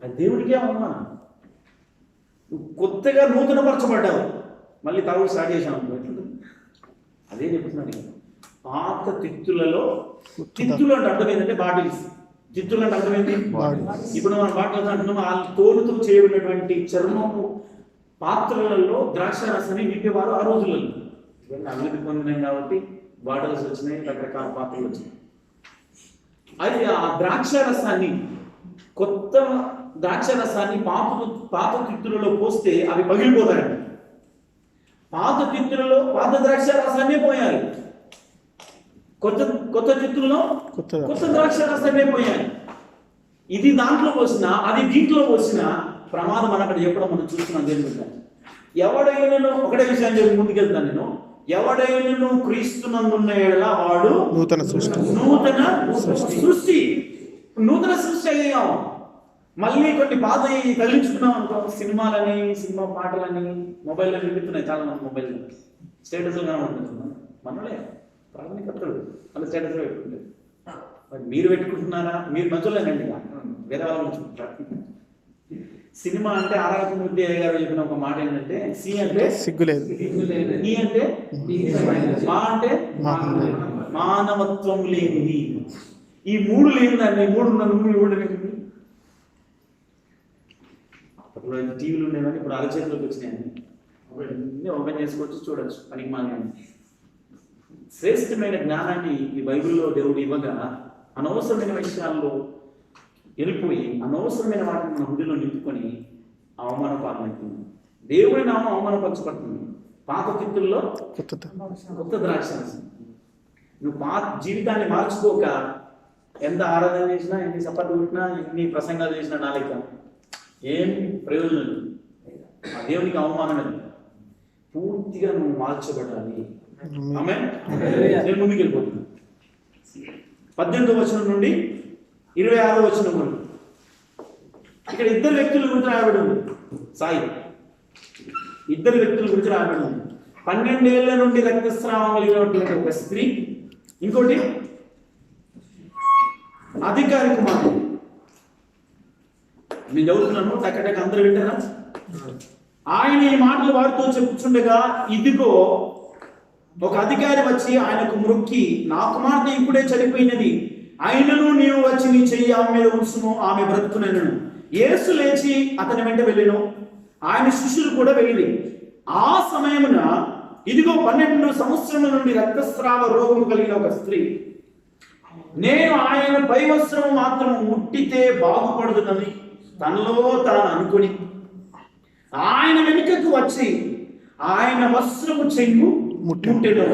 అది దేవుడికే అవమానం. నువ్వు కొత్తగా నూతనపరచబడ్డావు, మళ్ళీ తాగుడు స్టార్ట్ చేసావు అనుకో ఎట్లుంటుంది? అదే చెప్తున్నాను. పాత తిత్తులలో, తిత్తులు అంటే అర్థం ఏంటంటే బాటిల్స్. తిత్తులు అంటే అర్థం ఏంటి? ఇప్పుడు మనం బాటిల్స్ అంటున్నాం. ఆ తోలుతో చేయబడినటువంటి చర్మము పాత్రలలో ద్రాక్షారసాన్ని నింపేవారు ఆ రోజులలో. అభివృద్ధి పొందినాయి కాబట్టి బాటిల్స్ వచ్చినాయి, రకరకాల పాత్రలు వచ్చినాయి. అయితే ఆ ద్రాక్షారసాన్ని, కొత్త ద్రాక్షారసాన్ని పాత తిత్తులలో పోస్తే అవి పగిలిపోతాయండి. పాత తిత్తులలో పాత ద్రాక్షారసాన్నే పోయాలి, కొత్త తిత్తులలో కొత్త ద్రాక్షారసాన్నే పోయాలి. ఇది దాంట్లో పోసిన, అది దీంట్లో పోసిన ప్రమాదం అని అక్కడ చెప్పడం మనం చూస్తున్నాం. దేవుడు ఎవడైనా ఒకటే విషయాన్ని చెప్పి ముందుకెళ్తాను నేను. ఎవడైనా క్రీస్తునందున్న యెడల వాడు నూతన సృష్టి అయ్యాం. మళ్ళీ కొన్ని పాత తగిలించుకున్నాం అనుకో, సినిమాలని, సినిమా పాటలని, మొబైల్లో నింపుతున్నాయి చాలా మంది. మొబైల్ స్టేటస్లు కనబడుతుంది. మనలే ప్రాథమికతలు వాళ్ళ స్టేటస్లో పెట్టుకుంటారు. మరి మీరు పెట్టుకుంటున్నారా? మీరు మంచులేనండి, వేరే వాళ్ళు పెట్టుకుంటారు. సినిమా అంటే ఆరాధన గారు చెప్పిన ఒక మాట ఏంటంటే, సి అంటే సిగ్గులేదు, ఈ అంటే మా అంటే మానవత్వం లేనిది. ఈ 3 లేనిదాన్ని 3 ఉన్న నువ్వు ఇవ్వడానికి అప్పుడు టీవీలు ఉండేవని ఇప్పుడు అరచేతిలోకి వచ్చినాయని ఓపెన్ చేసుకోవచ్చు, చూడొచ్చు. పనికి మాని శ్రేష్టమైన జ్ఞానాన్ని ఈ బైబిల్లో దేవుడు ఇవ్వగా అనవసరమైన విషయాల్లో వెళ్ళిపోయి అనవసరమైన వాటిని మన హృదయంలో నింపుకొని అవమానపాలవుతుంది. దేవుడి నామం అవమానపరచబడుతుంది. పాత తిత్తుల్లో కొత్త ద్రాక్షారసం. నువ్వు పాత జీవితాన్ని మార్చుకోక ఎంత ఆరాధన చేసినా, ఎన్ని సపోర్ట్ పెట్టినా, ఎన్ని ప్రసంగాలు చేసినా నా లెక్క ఏం ప్రయోజనం లేదు. ఆ దేవునికి అవమానమే. పూర్తిగా నువ్వు మార్చబడాలి. ఆమేన్. నేను ముందుకు వెళ్ళిపోతున్నా. 18వ వచనం నుండి 26వ వచనం వరకు ఇక్కడ 2 వ్యక్తుల గురించి రాయబడి ఉంది. సాయి 2 వ్యక్తుల గురించి రాయబడి ఉంది. 12 ఏళ్ల నుండి రక్తస్రావం కలిగినటువంటి ఒక స్త్రీ, ఇంకోటి అధికారి కుమారుడు. నేను చదువుతున్నాను, టక్కటక్క అందరూ వింటారా? ఆయన ఈ మాటలు వారితో చెప్పుచుండగా, ఇదిగో ఒక అధికారి వచ్చి ఆయనకు మొక్కి, నా కుమార్తె ఇప్పుడే చనిపోయినది, ఆయనను నీవు వచ్చి నీ చెయ్యి ఆమె మీద ఉంచుము, ఆమె బ్రతుకునను. యేసు లేచి అతని వెంట వెళ్ళెను, ఆయన శిష్యులు కూడా వెళ్ళి. ఆ సమయమున ఇదిగో 12 సంవత్సరముల నుండి రక్తస్రావ రోగము కలిగిన ఒక స్త్రీ నేను ఆయన పై వస్త్రము మాత్రము ముట్టితే బాగుపడుతున్నది తనలో తాను అనుకుని ఆయన వెనుకకు వచ్చి ఆయన వస్త్రము చెంగు ముట్టెను.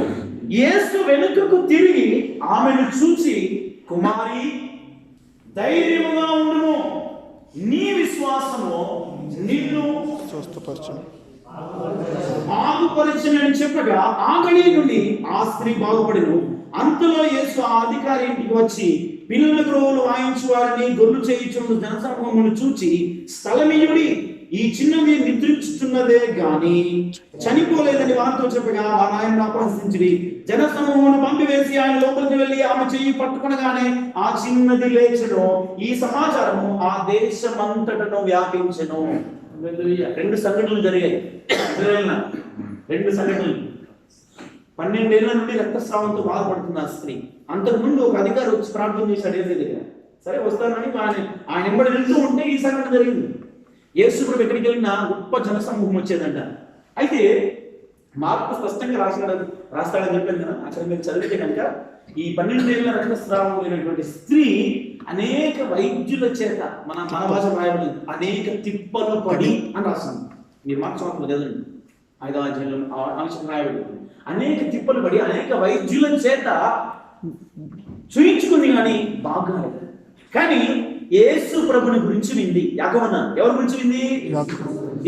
యేసు వెనుకకు తిరిగి ఆమెను చూసి, కుమారి ధైర్యముగా ఉండుము, నీ విశ్వాసము నిన్ను స్వస్థపరచును. బాగుపరచునని చెప్పగా ఆ గడియ నుండి ఆ స్త్రీ బాగుపడెను. అంతలో యేసు ఆ అధికారి ఇంటికి వచ్చి పిల్లల గ్రోవులు వాయించు వారిని గొల్లు చేయుచున్న జనసమూహమును చూచి, స్థలమీయుడి, ఈ చిన్నది నిద్రించుతున్నదే గాని చనిపోలేదని వారితో చెప్పగా వారు ఆయనను అపహసించి జనసమూహమును పంపివేసి ఆయన లోపలికి వెళ్ళి ఆమె చెయ్యి పట్టుకునగానే ఆ చిన్నది లేచెను. ఈ సమాచారము ఆ దేశమంతటను వ్యాపించెను. రెండు సంఘటనలు జరిగాయి. రెండు సంఘటనలు. 12 ఏళ్ల నుండి రక్తస్రావంతో బాధపడుతున్న ఆ స్త్రీ. అంతకుముందు ఒక అధికారి వచ్చి ప్రార్థన చేశాడు యేసు దగ్గర. సరే వస్తానని ఆయన ఎంబడి వెళ్తూ ఉంటే ఈ సంఘటన జరిగింది. యేసు ప్రభు ఎక్కడికి వెళ్ళినా గొప్ప జనసమూహం వచ్చేదంట. అయితే మార్పు స్పష్టంగా రాస్తాడని చెప్పాను కదా, అక్కడ మీరు చదివితే కనుక ఈ 12 ఏళ్ల రక్తస్రావం అయినటువంటి స్త్రీ అనేక వైద్యుల చేత మన భాష రాయబడింది, అనేక తిప్పలు పడి అని రాస్తాను. మీరు మార్పు సంవత్సరం కదండి, 5వ అధ్యాయంలో అంశం రాయబడింది. అనేక తిప్పలు పడి అనేక వైద్యుల చేత చూయించుకుంది కానీ బాగాలేదు. కానీ యేసు ప్రభుని గురించి వింది. యాకోబు ఎవరి గురించి వింది?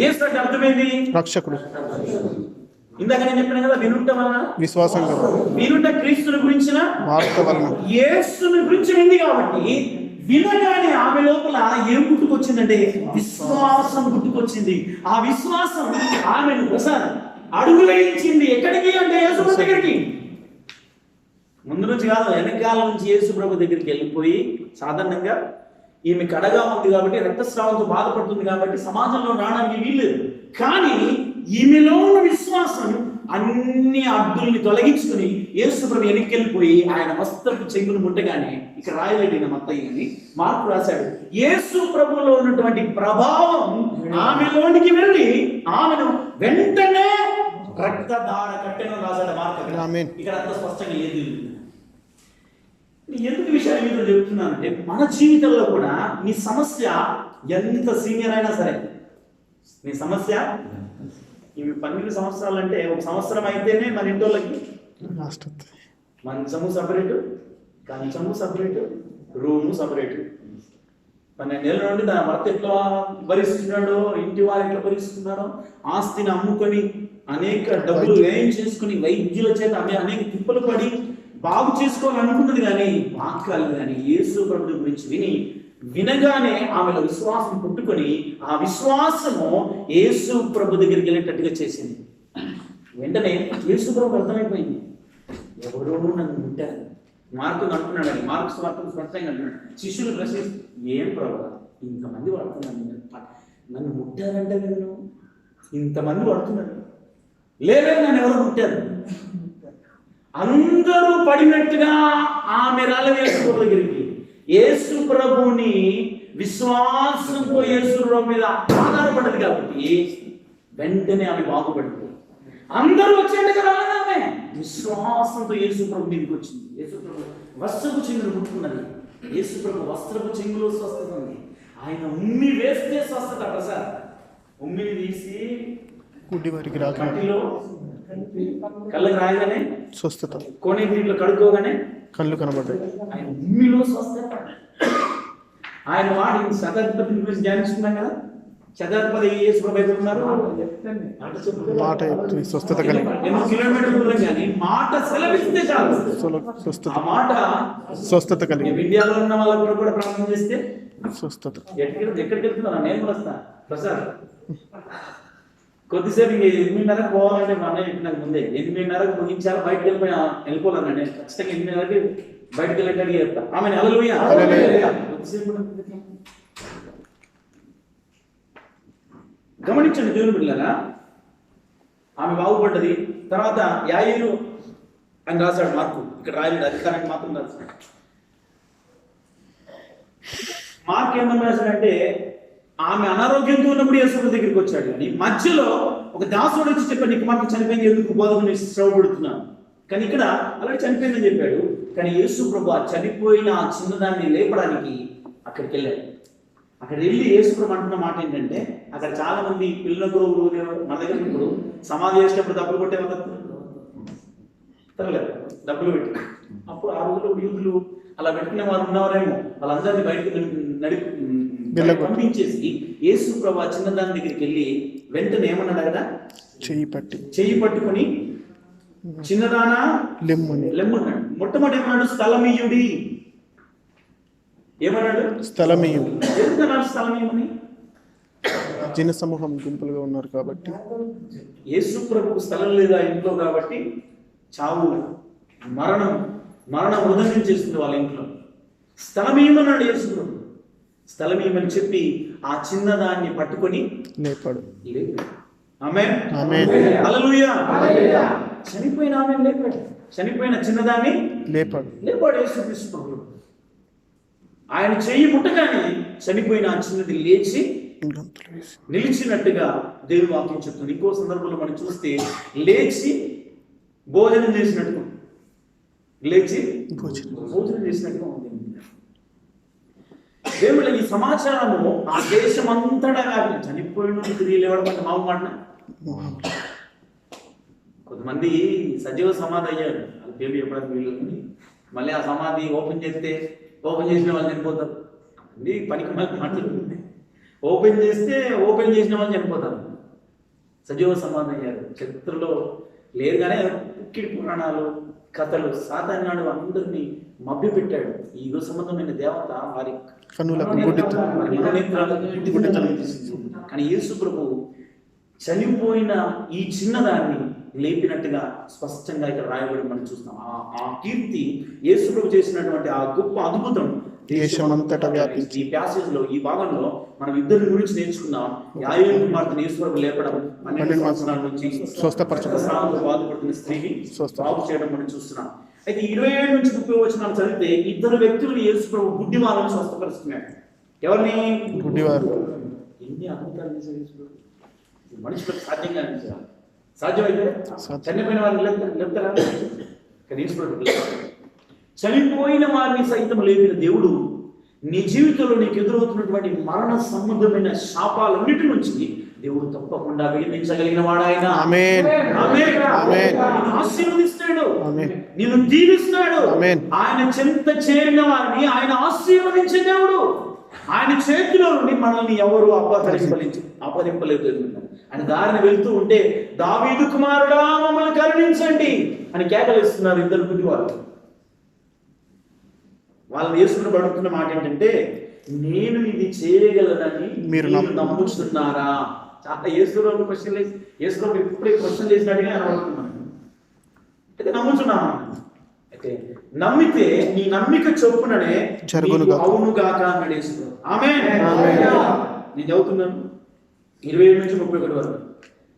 యేసు అంటే అర్థమైంది రక్షకుడు. ఇందాక నేను చెప్పిన కదా, వినుట వలన విశ్వాసం కదా, వినుట క్రీస్తుని గురించిన వార్త వలన యేసుని గురించి వింది. కాబట్టి వినగానే ఆమె లోపల ఏం పుట్టుకొచ్చిందంటే విశ్వాసం పుట్టుకొచ్చింది. ఆ విశ్వాసం ఆమెను అడుగు వేయించింది. ఎక్కడికి అంటే యేసు ప్రభు దగ్గరికి. ముందు నుంచి కాదు, వెనకాల నుంచి యేసు ప్రభు దగ్గరికి వెళ్ళిపోయి, సాధారణంగా ఈమె కడగా ఉంది కాబట్టి, రక్తస్రావంతో బాధపడుతుంది కాబట్టి సమాజంలో రావడానికి వీల్లేదు. కానీ ఈమెలో ఉన్న విశ్వాసం అన్ని అడ్డుల్ని తొలగించుకుని యేసు ప్రభు వెనక్కి వెళ్ళిపోయి ఆయన వస్త్రపు చెంగును ముట్టగానే, ఇక్కడ రాయలేడిన మత్తయి అని మార్పు రాశాడు, యేసు ప్రభులో ఉన్నటువంటి ప్రభావం ఆమెలోనికి వెళ్ళి ఆమెను వెంటనే రక్తధార కట్టెను రాశాడు మార్పు. ఇక్కడ అంత స్పష్టంగా లేదు. ఎందుకు విషయాన్ని మీతో చెప్తున్నానంటే, మన జీవితంలో కూడా నీ సమస్య ఎంత సీనియర్ అయినా సరే, నీ సమస్య ఇవి 12 సంవత్సరాలు అంటే 1 సంవత్సరం అయితేనే మన ఇంటోళ్ళకి మంచము సపరేటు, కంచము సపరేటు, రూము సపరేటు. 12 ఏళ్ళ నుండి తన భర్త ఎట్లా భరిస్తున్నాడో, ఇంటి వారు ఎట్లా భరిస్తున్నాడో, ఆస్తిని అమ్ముకొని అనేక డబ్బులు వ్యయం చేసుకుని వైద్యుల చేత అనేక తిప్పలు పడి బాగు చేసుకోవాలనుకున్నది కానీ వాక్యాలు కానీ యేసు ప్రభువు గురించి వినగానే ఆమెలో విశ్వాసం పుట్టుకొని ఆ విశ్వాసము యేసు ప్రభు దగ్గరికి వెళ్ళేటట్టుగా చేసింది. వెంటనే యేసు ప్రభు అర్థమైపోయింది, ఎవరో నన్ను ముట్టారు. మార్కు అంటున్నాడు, మార్కు స్వార్థం స్పష్టంగా అంటున్నాడు. శిష్యులు ప్రశ్నిస్తూ, ఏం ప్రభు ఇంతమంది పడుతున్నాను, నన్ను ముట్టారంటే నేను ఇంతమంది పడుతున్నారు. లేదు, నన్ను ఎవరు ముట్టారు? అందరూ పడినట్టుగా ఆమె యేసు ప్రభు దగ్గరికి. యేసు ప్రభుని విశ్వాసంతో యేసు ప్రభు మీద ఆధారపడ్డది కాబట్టి వెంటనే ఆమె బాగుపడింది. అందరూ వచ్చేట్టుగా రాలేదు, ఆమె విశ్వాసంతో యేసు ప్రభు మీదకి వచ్చింది. యేసు ప్రభు వస్త్రపు చెంగులు ముట్టుకున్నది. యేసు ప్రభు వస్త్రపు చెంగులో స్వస్థత ఉంది. ఆయన ఉమ్మి వేస్తే స్వస్థత. ప్రసాద్ ఉమ్మిని తీసి గుడ్డివారికి కంటిలో కళ్ళకి రాయగానే స్వస్థత, కోనే నీటిలో కడుక్కోగానే కళ్ళు కనబడ్డాయి. ఆయన ఉమ్మిలో స్వస్థత. ఆయన వాడి శతాధిపతి గురించి ధ్యానిస్తున్నాం కదా. శతాధిపతి యేసు ప్రభు ఎక్కడ ఉన్నారు? మాట స్వస్థత కలిగి, 8 కిలోమీటర్ల దూరం కానీ మాట సెలవిస్తే చాలు స్వస్థత, ఆ మాట స్వస్థత కలిగి. ఇండియాలో ఉన్న వాళ్ళకు కూడా ప్రార్థన చేస్తే స్వస్థత. ఎక్కడికి వెళ్తున్నా? నేను కూడా వస్తా ప్రసాద్. కొద్దిసేపు 8:30 పోవాలంటే మా అన్నయ్య చెప్పినాక ముందే 8:30 ముగించాలి, బయటకు వెళ్ళిపోవాలన్నా. నేను ఖచ్చితంగా 8:30 బయటకు వెళ్ళేటట్టుగా చెప్తా. ఆమె హల్లెలూయా. గమనించండి దేవుని బిడ్డలారా, ఆమె బాగుపడ్డది. తర్వాత యాయిరు అని రాశాడు మార్కు. ఇక్కడ రాయలేదు, అధికారానికి మాత్రం రాశాడు. మార్క్ ఏమని రాశాడంటే, ఆమె అనారోగ్యంతో ఉన్నప్పుడు యేసు దగ్గరికి వచ్చాడు. కానీ మధ్యలో ఒక దాసుడు వచ్చి చెప్పాడు, నీకు మాకు చనిపోయింది, ఎందుకు బోధకుని శ్రమ పడుతున్నాను. కానీ ఇక్కడ అలాగే చనిపోయిందని చెప్పాడు. కానీ యేసు ప్రభు ఆ చనిపోయిన ఆ చిన్నదాన్ని లేపడానికి అక్కడికి వెళ్ళాడు. అక్కడ వెళ్ళి యేసు ప్రభు అంటున్న మాట ఏంటంటే, అక్కడ చాలా మంది పిల్లలకు మన దగ్గర ఇప్పుడు సమాధి చేసేటప్పుడు డబ్బులు కొట్టేవాళ్ళు తరలేదు, డబ్బులు పెట్టి. అప్పుడు ఆ రోజుల్లో యూదులు అలా పెట్టుకునే వారు ఉన్నవారేమో, వాళ్ళందరినీ బయటకు పంపించేసి యేసు ప్రభు చిన్నదాని దగ్గరికి వెళ్ళి వెంటనే ఏమన్నాడు కదా, చెయ్యి పట్టుకొని చిన్నదానా లెమ్మన్నాడు. మొట్టమొదటి ఏమన్నాడు, స్థలమీయుడి. ఏమన్నాడు? స్థలమీయుడు. ఎందుకన్నాడు స్థలమీయమని? జన సమూహం గుంపులుగా ఉన్నారు కాబట్టి. యేసు ప్రభుకు స్థలం లేదా ఇంట్లో కాబట్టి చావు, మరణం ఉదయం చేస్తుంది వాళ్ళ ఇంట్లో. స్థలమేమన్నాడు యేసు ప్రభు. స్థలమేమని చెప్పి ఆ చిన్నదాన్ని పట్టుకొని లేపాడు. ఆమేన్. హల్లెలూయా. చనిపోయిన ఆమె లేపాడు, చనిపోయిన చిన్నదాన్ని లేపాడు యేసుక్రీస్తు ప్రభువు. ఆయన చెయ్యి ముట్టగానే చనిపోయిన ఆ చిన్నది లేచి నిలిచినట్టుగా దేవుని వాక్యం చెప్తుంది. ఇంకో సందర్భంలో మనం చూస్తే లేచి భోజనం చేసినట్టుగా, భోజనం చేసినట్టుగా ఉంది. దేవుళ్ళ ఈ సమాచారము ఆ దేశం అంతటా చనిపోయిన తిరిగి లేవడం అంటే మామూలు మాట. కొంతమంది సజీవ సమాధి అయ్యారు, అది పేరు చెప్పడానికి వీలు, మళ్ళీ ఆ సమాధి ఓపెన్ చేసిన వాళ్ళు చనిపోతారు. అది పనికి మళ్ళీ మాట్లాడుతుంది. ఓపెన్ చేసిన వాళ్ళు చనిపోతారు. సజీవ సమాధి అయ్యారు. చరిత్రలో లేరు కానీ పుక్కిడి పురాణాలు, కథలు, సాతానాడు అందరినీ మభ్యపెట్టాడు. ఈ యుగ సంబంధమైన దేవత వారి కానీ యేసు ప్రభు చనిపోయిన ఈ చిన్నదాన్ని లేపినట్టుగా స్పష్టంగా ఇక్కడ రాయబడి మనం చూస్తాం. ఆ కీర్తి యేసు ప్రభు చేసినటువంటి ఆ గొప్ప అద్భుతం దేశమంతటా వ్యాపించి. ఈ ప్యాసేజ్ లో, ఈ భాగంలో మనం ఇద్దరి గురించి నేర్చుకున్నాం. యాయేలు కుమార్తెను యేసు ప్రభు లేపడం, 12 సంవత్సరాల నుంచి బాధపడుతున్న స్త్రీని బాగు చేయడం మనం చూస్తున్నాం. అయితే 27 నుంచి 30 వచనాలు చదివితే ఇద్దరు వ్యక్తులను యేసు ప్రభు గుడ్డి వాళ్ళని స్వస్థపరుస్తున్నాడు. ఎవరిని? గుడ్డివారు. ఎన్ని అద్భుతాలు చేశారు యేసు ప్రభు. మనుషులకు సాధ్యంగా అనిపించారు. సాధ్యమైతే చనిపోయిన వారిని లేపుతారా? చనిపోయిన వారిని సైతం లేపిన దేవుడు నీ జీవితంలో నీకు ఎదురవుతున్నటువంటి మరణ సంబంధమైన శాపాలన్నిటి నుంచి దేవుడు తప్పకుండా విడిపించగలిగిన వాడు ఆయన. ఆశీర్వదిస్తాడు, నిన్ను దీవిస్తాడు. ఆయన చెంత చేరిన వారిని ఆయన ఆశీర్వదించే దేవుడు. ఆయన చేతిలో నుండి మనల్ని ఎవరు అపహరింపలేదు. ఆయన దారిని వెళ్తూ ఉంటే దావీదు కుమారుడా మమ్మల్ని కరుణించండి అని కేకలేస్తున్నారు ఇద్దరు గుడ్డివారు. వాళ్ళని యేసుని అడుగుతున్న మాట ఏంటంటే, నేను ఇది చేయగలనని మీరు నమ్ముతున్నారా? చాలా యేసురావు క్వశ్చన్ వేసి, యేసురావు ఇప్పుడే క్వశ్చన్ చేసినట్టుగా ఆయన అడుగుతున్నాను. అయితే నమ్ముతున్నాను. అయితే నమ్మితే నీ నమ్మిక చొప్పుననే అవునుగాక అన్నాడు యేసురావు. ఆమేన్. నేను చదువుతున్నాను 27 నుంచి 31 వరకు.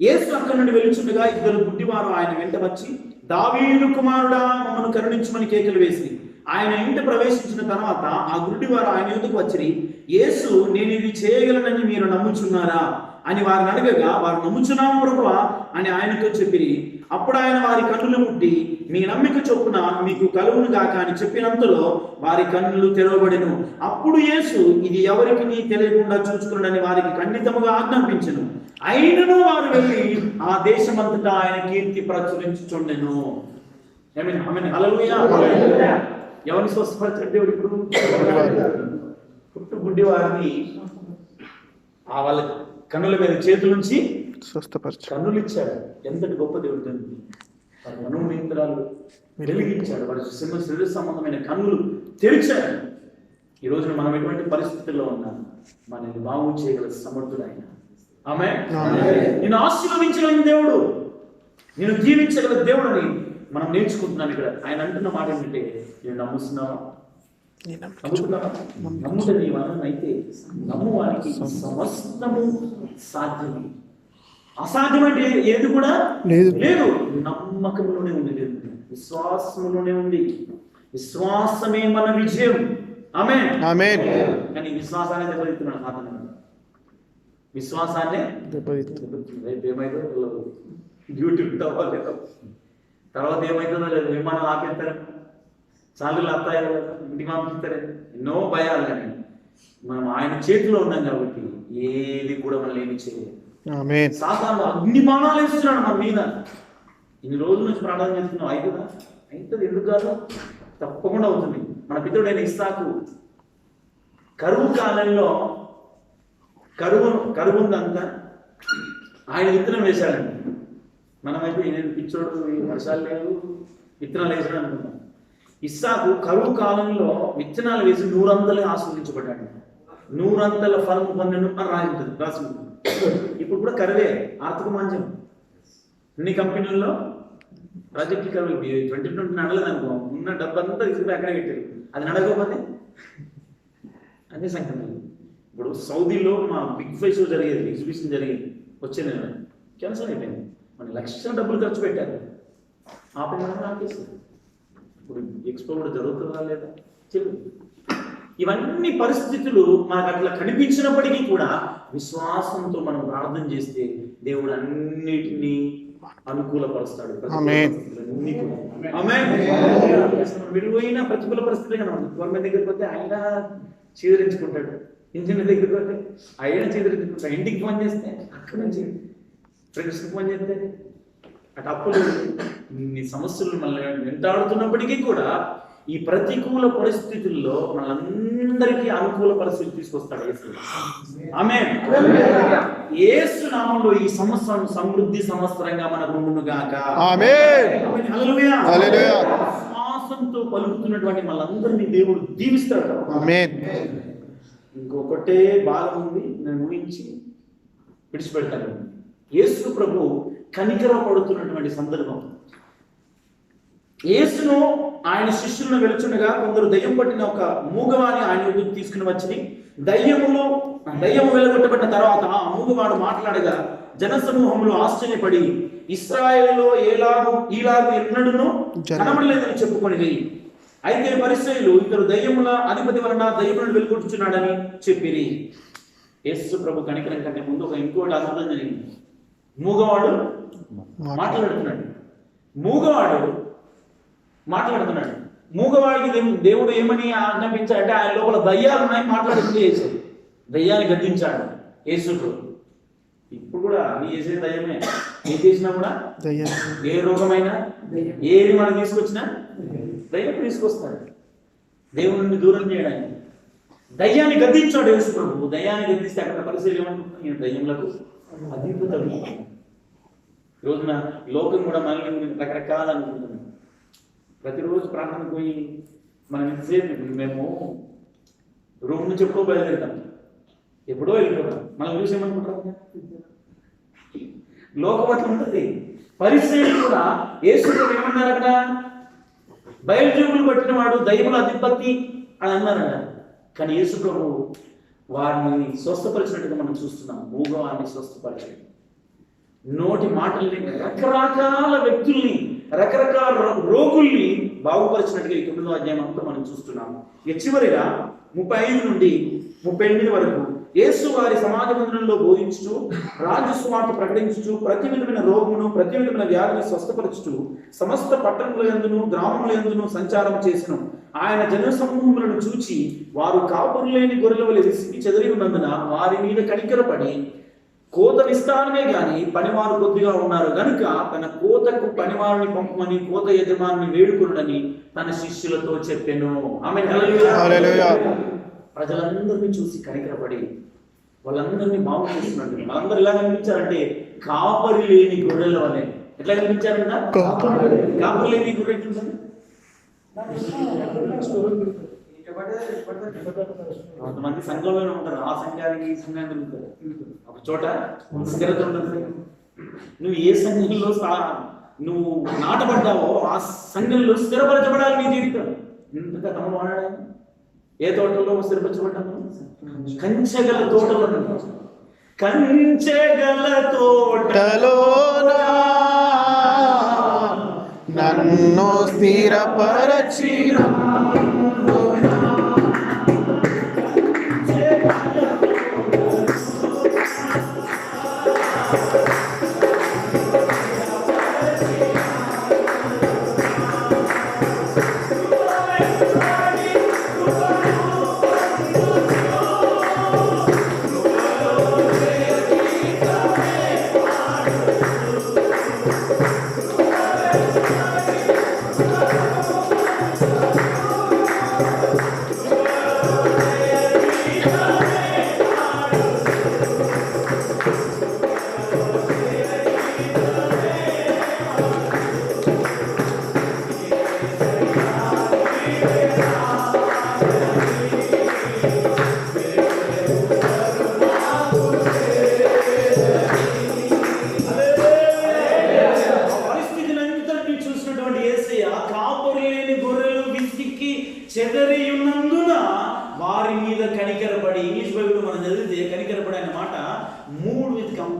యేసు అక్కడి నుండి వెళ్ళుచుండగా ఇద్దరు గుడ్డివారు ఆయన వెంట వచ్చి, దావీదు కుమారుడా మమ్మల్ని కరుణించమని కేకలు వేసి ఆయన ఇంట ప్రవేశించిన తర్వాత ఆ గుడ్డివారు ఆయన యొద్దకు వచ్చి, యేసు నేను ఇది చేయగలనని మీరు నమ్ముచున్నారా అని వారిని అడగగా, వారు నమ్ముచున్నాము ప్రభువా అని ఆయనతో చెప్పిరి. అప్పుడు ఆయన వారి కన్నులు ముట్టి, మీ నమ్మిక చొప్పున మీకు కలుగును గాక అని చెప్పినంతలో వారి కన్నులు తెరవబడెను. అప్పుడు యేసు ఇది ఎవరికి నీ తెలియకుండా చూచుకున్నాడని వారికి ఖండితముగా ఆజ్ఞాపించెను. అయినను వారు వెళ్ళి ఆ దేశమంతటా ఆయన కీర్తి ప్రచురించుచుండెను. హల్లెలూయా. ఎవరిని స్వస్థపరిచాడు దేవుడు? ఇప్పుడు పుట్టు గుడ్డి వారిని ఆ వాళ్ళ కన్నుల మీద చేతులుంచి స్వస్థపరిచాడు, కన్నులు ఇచ్చాడు. ఎంతటి గొప్ప దేవుడు! వారి మనోనేత్రాలు వెలిగించాడు, వారి శరీర సంబంధమైన కన్నులు తెరిచాడు. ఈ రోజున మనం ఎటువంటి పరిస్థితుల్లో ఉన్నాం, మనల్ని బాగు చేయగల సమర్థుడు ఆయన. ఆమేన్. నిన్ను ఆశీర్వదించగలిగిన దేవుడు, నిన్ను జీవించగల దేవుడని మనం నేర్చుకుంటున్నాం ఇక్కడ. ఆయన అంటున్న మాట ఏంటంటే, నేను నమ్ముతున్నావా? నమ్ముట నీ వలన అయితే నమ్మువానికి సమస్తము సాధ్యమే. అసాధ్యం అంటే ఏది కూడా లేదు. నమ్మకంలోనే ఉంది, విశ్వాసంలోనే ఉంది. విశ్వాసమే మన విజయం. ఆమేన్. కానీ విశ్వాసాన్ని దెబ్బతిస్తున్నాడు సాతాను. విశ్వాసాన్ని దెబ్బతిస్తున్నాడు. రేపు ఏమైతుందో డ్యూటీ ఉంటావా లేదా, తర్వాత ఏమైతుందో లేదు, విమానం ఆపేస్తారు, చాలు అత్తాయి కదా ఇంటికి పంపిస్తారే ఎన్నో భయాలు, కానీ మనం ఆయన చేతిలో ఉన్నాం కాబట్టి ఏది కూడా మనం ఏమి చేయలేదు. ఆమేన్. సాతాను అగ్ని బాణాలు వేస్తున్నాడు మన మీద. ఇన్ని రోజుల నుంచి ప్రార్థన చేస్తున్నాం, అవుతుందా? అవుతుంది. ఎందుకు కాదు? తప్పకుండా అవుతుంది. మన పితరుడైన ఇస్సాకు కరువు కాలంలో కరువు ఉందంతా ఆయన విత్తనం వేశాడండి. మనమైతే నేను పిచ్చోడు, వర్షాలు లేవు, విత్తనాలు వేసాడు అనుకున్నాం. ఇస్సాకు కరువు కాలంలో విత్తనాలు వేసి 100 ఆస్వాదించబడ్డాడు. 100 ఫలం పొందను అని రాసి ఉంటుంది. ఇప్పుడు కూడా కరువే, ఆర్థిక మాంద్యం. అన్ని కంపెనీల్లో ప్రాజెక్టులు కరువు. 2020 నడలేదు అనుకో, ఉన్న డబ్బంతా తీసుకుని అక్కడే పెట్టారు. అది నడకపోతే అదే సంగతి. ఇప్పుడు సౌదీలో మా బిగ్ ఫైవ్ షో జరిగేది, ఎగ్జిబిషన్ జరిగేది, వచ్చే నెల క్యాన్సల్ అయిపోయింది. మన లక్షల డబ్బులు ఖర్చు పెట్టారు, ఆపేసారు. ఇప్పుడు ఎక్స్పో కూడా జరుగుతుందా లేదా తెలియదు. ఇవన్నీ పరిస్థితులు మనకు అట్లా కనిపించినప్పటికీ కూడా విశ్వాసంతో మనం ప్రార్థన చేస్తే దేవుడు అన్నిటినీ అనుకూలపరుస్తాడు. విలువైన ప్రతికూల పరిస్థితులే కనబడుతుంది. గవర్నమెంట్ దగ్గరికి పోతే ఆయన చీదరించుకుంటాడు, ఇంజనీర్ దగ్గరికి పోతే ఆయన చీదరించుకుంటాడు, ఇంటికి ఫోన్ చేస్తే అక్కడి నుంచి ఫ్రెండ్స్కి ఫోన్ చేస్తే అటు అప్పులు ఇన్ని సమస్యలు మనల్ని వెంటాడుతున్నప్పటికీ కూడా ఈ ప్రతికూల పరిస్థితుల్లో మనందరికీ అనుకూల పరిస్థితి తీసుకొస్తాడు యేసు. ఆమేన్. యేసు నామములో ఈ సంవత్సరం సమృద్ధి సంవత్సరంగా మనకు ఉండును గాక. ఆమేన్. హల్లెలూయా. హల్లెలూయా. విశ్వాసంతో పలుకుతున్నటువంటి మనందరినీ దేవుడు దీవిస్తాడు. ఆమేన్. ఇంకొకటే భాగం ఉంది, నేను ఊహించి విడిచిపెడతాను. యేసు ప్రభు కనికర పడుతున్నటువంటి సందర్భం. యేసును ఆయన శిష్యులను వెలుచుండగా కొందరు దయ్యం పట్టిన ఒక మూగవాని ఆయన వద్దకు తీసుకుని వచ్చి దయ్యము వెలుగొట్టబడిన తర్వాత ఆ మూగవాడు మాట్లాడగా జనసమూహములు ఆశ్చర్యపడి ఇశ్రాయేలులో ఈలాగు ఎన్నడూను కనబడలేదని చెప్పుకొని, అయితే పరిసయ్యులు ఇద్దరు దయ్యముల అధిపతి వలన దయ్యములను వెలుగొట్టుచున్నాడని చెప్పిరి. యేసు ప్రభు కనికరం కంటే ముందు ఇంకోటి అద్భుతం జరిగింది. మూగవాడు మాట్లాడుతున్నాడు. మూగవాడికి దేవుడు ఏమని ఆజ్ఞాపించాడంటే ఆయన లోపల దయ్యాలు ఉన్నాయి, మాట్లాడుతూ చేశాడు. దయ్యాన్ని గద్దించాడు యేసు ప్రభు. ఇప్పుడు కూడా అన్ని చేసే దయ్యమే. ఏం చేసినా కూడా ఏ రోగమైనా ఏది మనం తీసుకొచ్చినా దయ్యం తీసుకొస్తాడు, దేవుడి నుండి దూరం చేయడానికి. దయ్యాన్ని గద్దించాడు యేసు ప్రభు. దయ్యాన్ని గద్దిస్తే అక్కడ పరిస్థితులు ఏమనుకుంటున్నాను, దయ్యములకు అధిపతులు. ఈరోజున లోకం కూడా మనల్ని రకరకాల అనుకుంటున్నాం. ప్రతిరోజు ప్రార్థన పోయి మనం ఎంతసేపు, మేము రూమ్ నుంచి ఎప్పుడో బయలుదేరుతాం, ఎప్పుడో వెళ్ళిపోతాం. మనం చూసి ఏమనుకుంటాం, లోకం అట్లా ఉంటుంది. పరిస్థితులు కూడా యేసు ప్రభు ఏమన్నారు అక్కడ, బయలుజీవులు పట్టిన వాడు దయ్యముల అధిపతి అని అన్నారట. కానీ యేసు ప్రభు వారిని స్వస్థపరిచినట్టుగా మనం చూస్తున్నాం. మూగవారిని స్వస్థపరిచాడు. నోటి మాటల్ని, రకరకాల వ్యక్తుల్ని, రకరకాల రోగుల్ని బాగుపరిచినట్టుగా ఈ 9వ అధ్యాయం అంతా మనం చూస్తున్నాము. చివరిగా 35 నుండి 38 వరకు యేసు వారి సమాజ మందిరంలో బోధించుచు, రాజ్య సువార్త ప్రకటించుచు, ప్రతి విధమైన రోగమును ప్రతి విధమైన వ్యాధిని స్వస్థపరచుచు సమస్త పట్టణముల యందును గ్రామముల యందును సంచారం చేసిన ఆయన జన సమూహములను చూచి వారు కాపురు లేని గొర్రెల వలె విసిగి చెదిరి ఉన్నందున వారి మీద కనికరపడి, కోత విస్తారమే గాని పనివారు కొద్దిగా ఉన్నారు గనుక తన కోతకు పనివారిని పంపమని కోత యజమాని వేడుకునుడని తన శిష్యులతో చెప్పెను. ఆమేన్. హల్లెలూయా. ప్రజలందరినీ చూసి కనికరపడి వాళ్ళందరినీ బాగు చేస్తున్నాడు. వాళ్ళందరూ ఎలా కనిపించారంటే కాపరి లేని గొర్రెల వలె. ఎట్లా కనిపించారంట? కాపరి లేని గొర్రె. కొంతమంది సంఘంలోనే ఉంటారు, ఆ సంఘానికి ఈ సంఘానికి ఉంటారు, ఒక చోట స్థిరత ఉంటుంది. నువ్వు ఏ సంఘంలో నువ్వు నాటబడ్డావో ఆ సంఘంలో స్థిరపరచబడాలి నీ జీవితం. ఇంతగా తమ్ముడు వాడాడు. ఏ తోటలో స్థిరపరచబడ్డాము? కంచెగల తోటలో. కంచెగల తోటలో నన్ను స్థిరపరచిన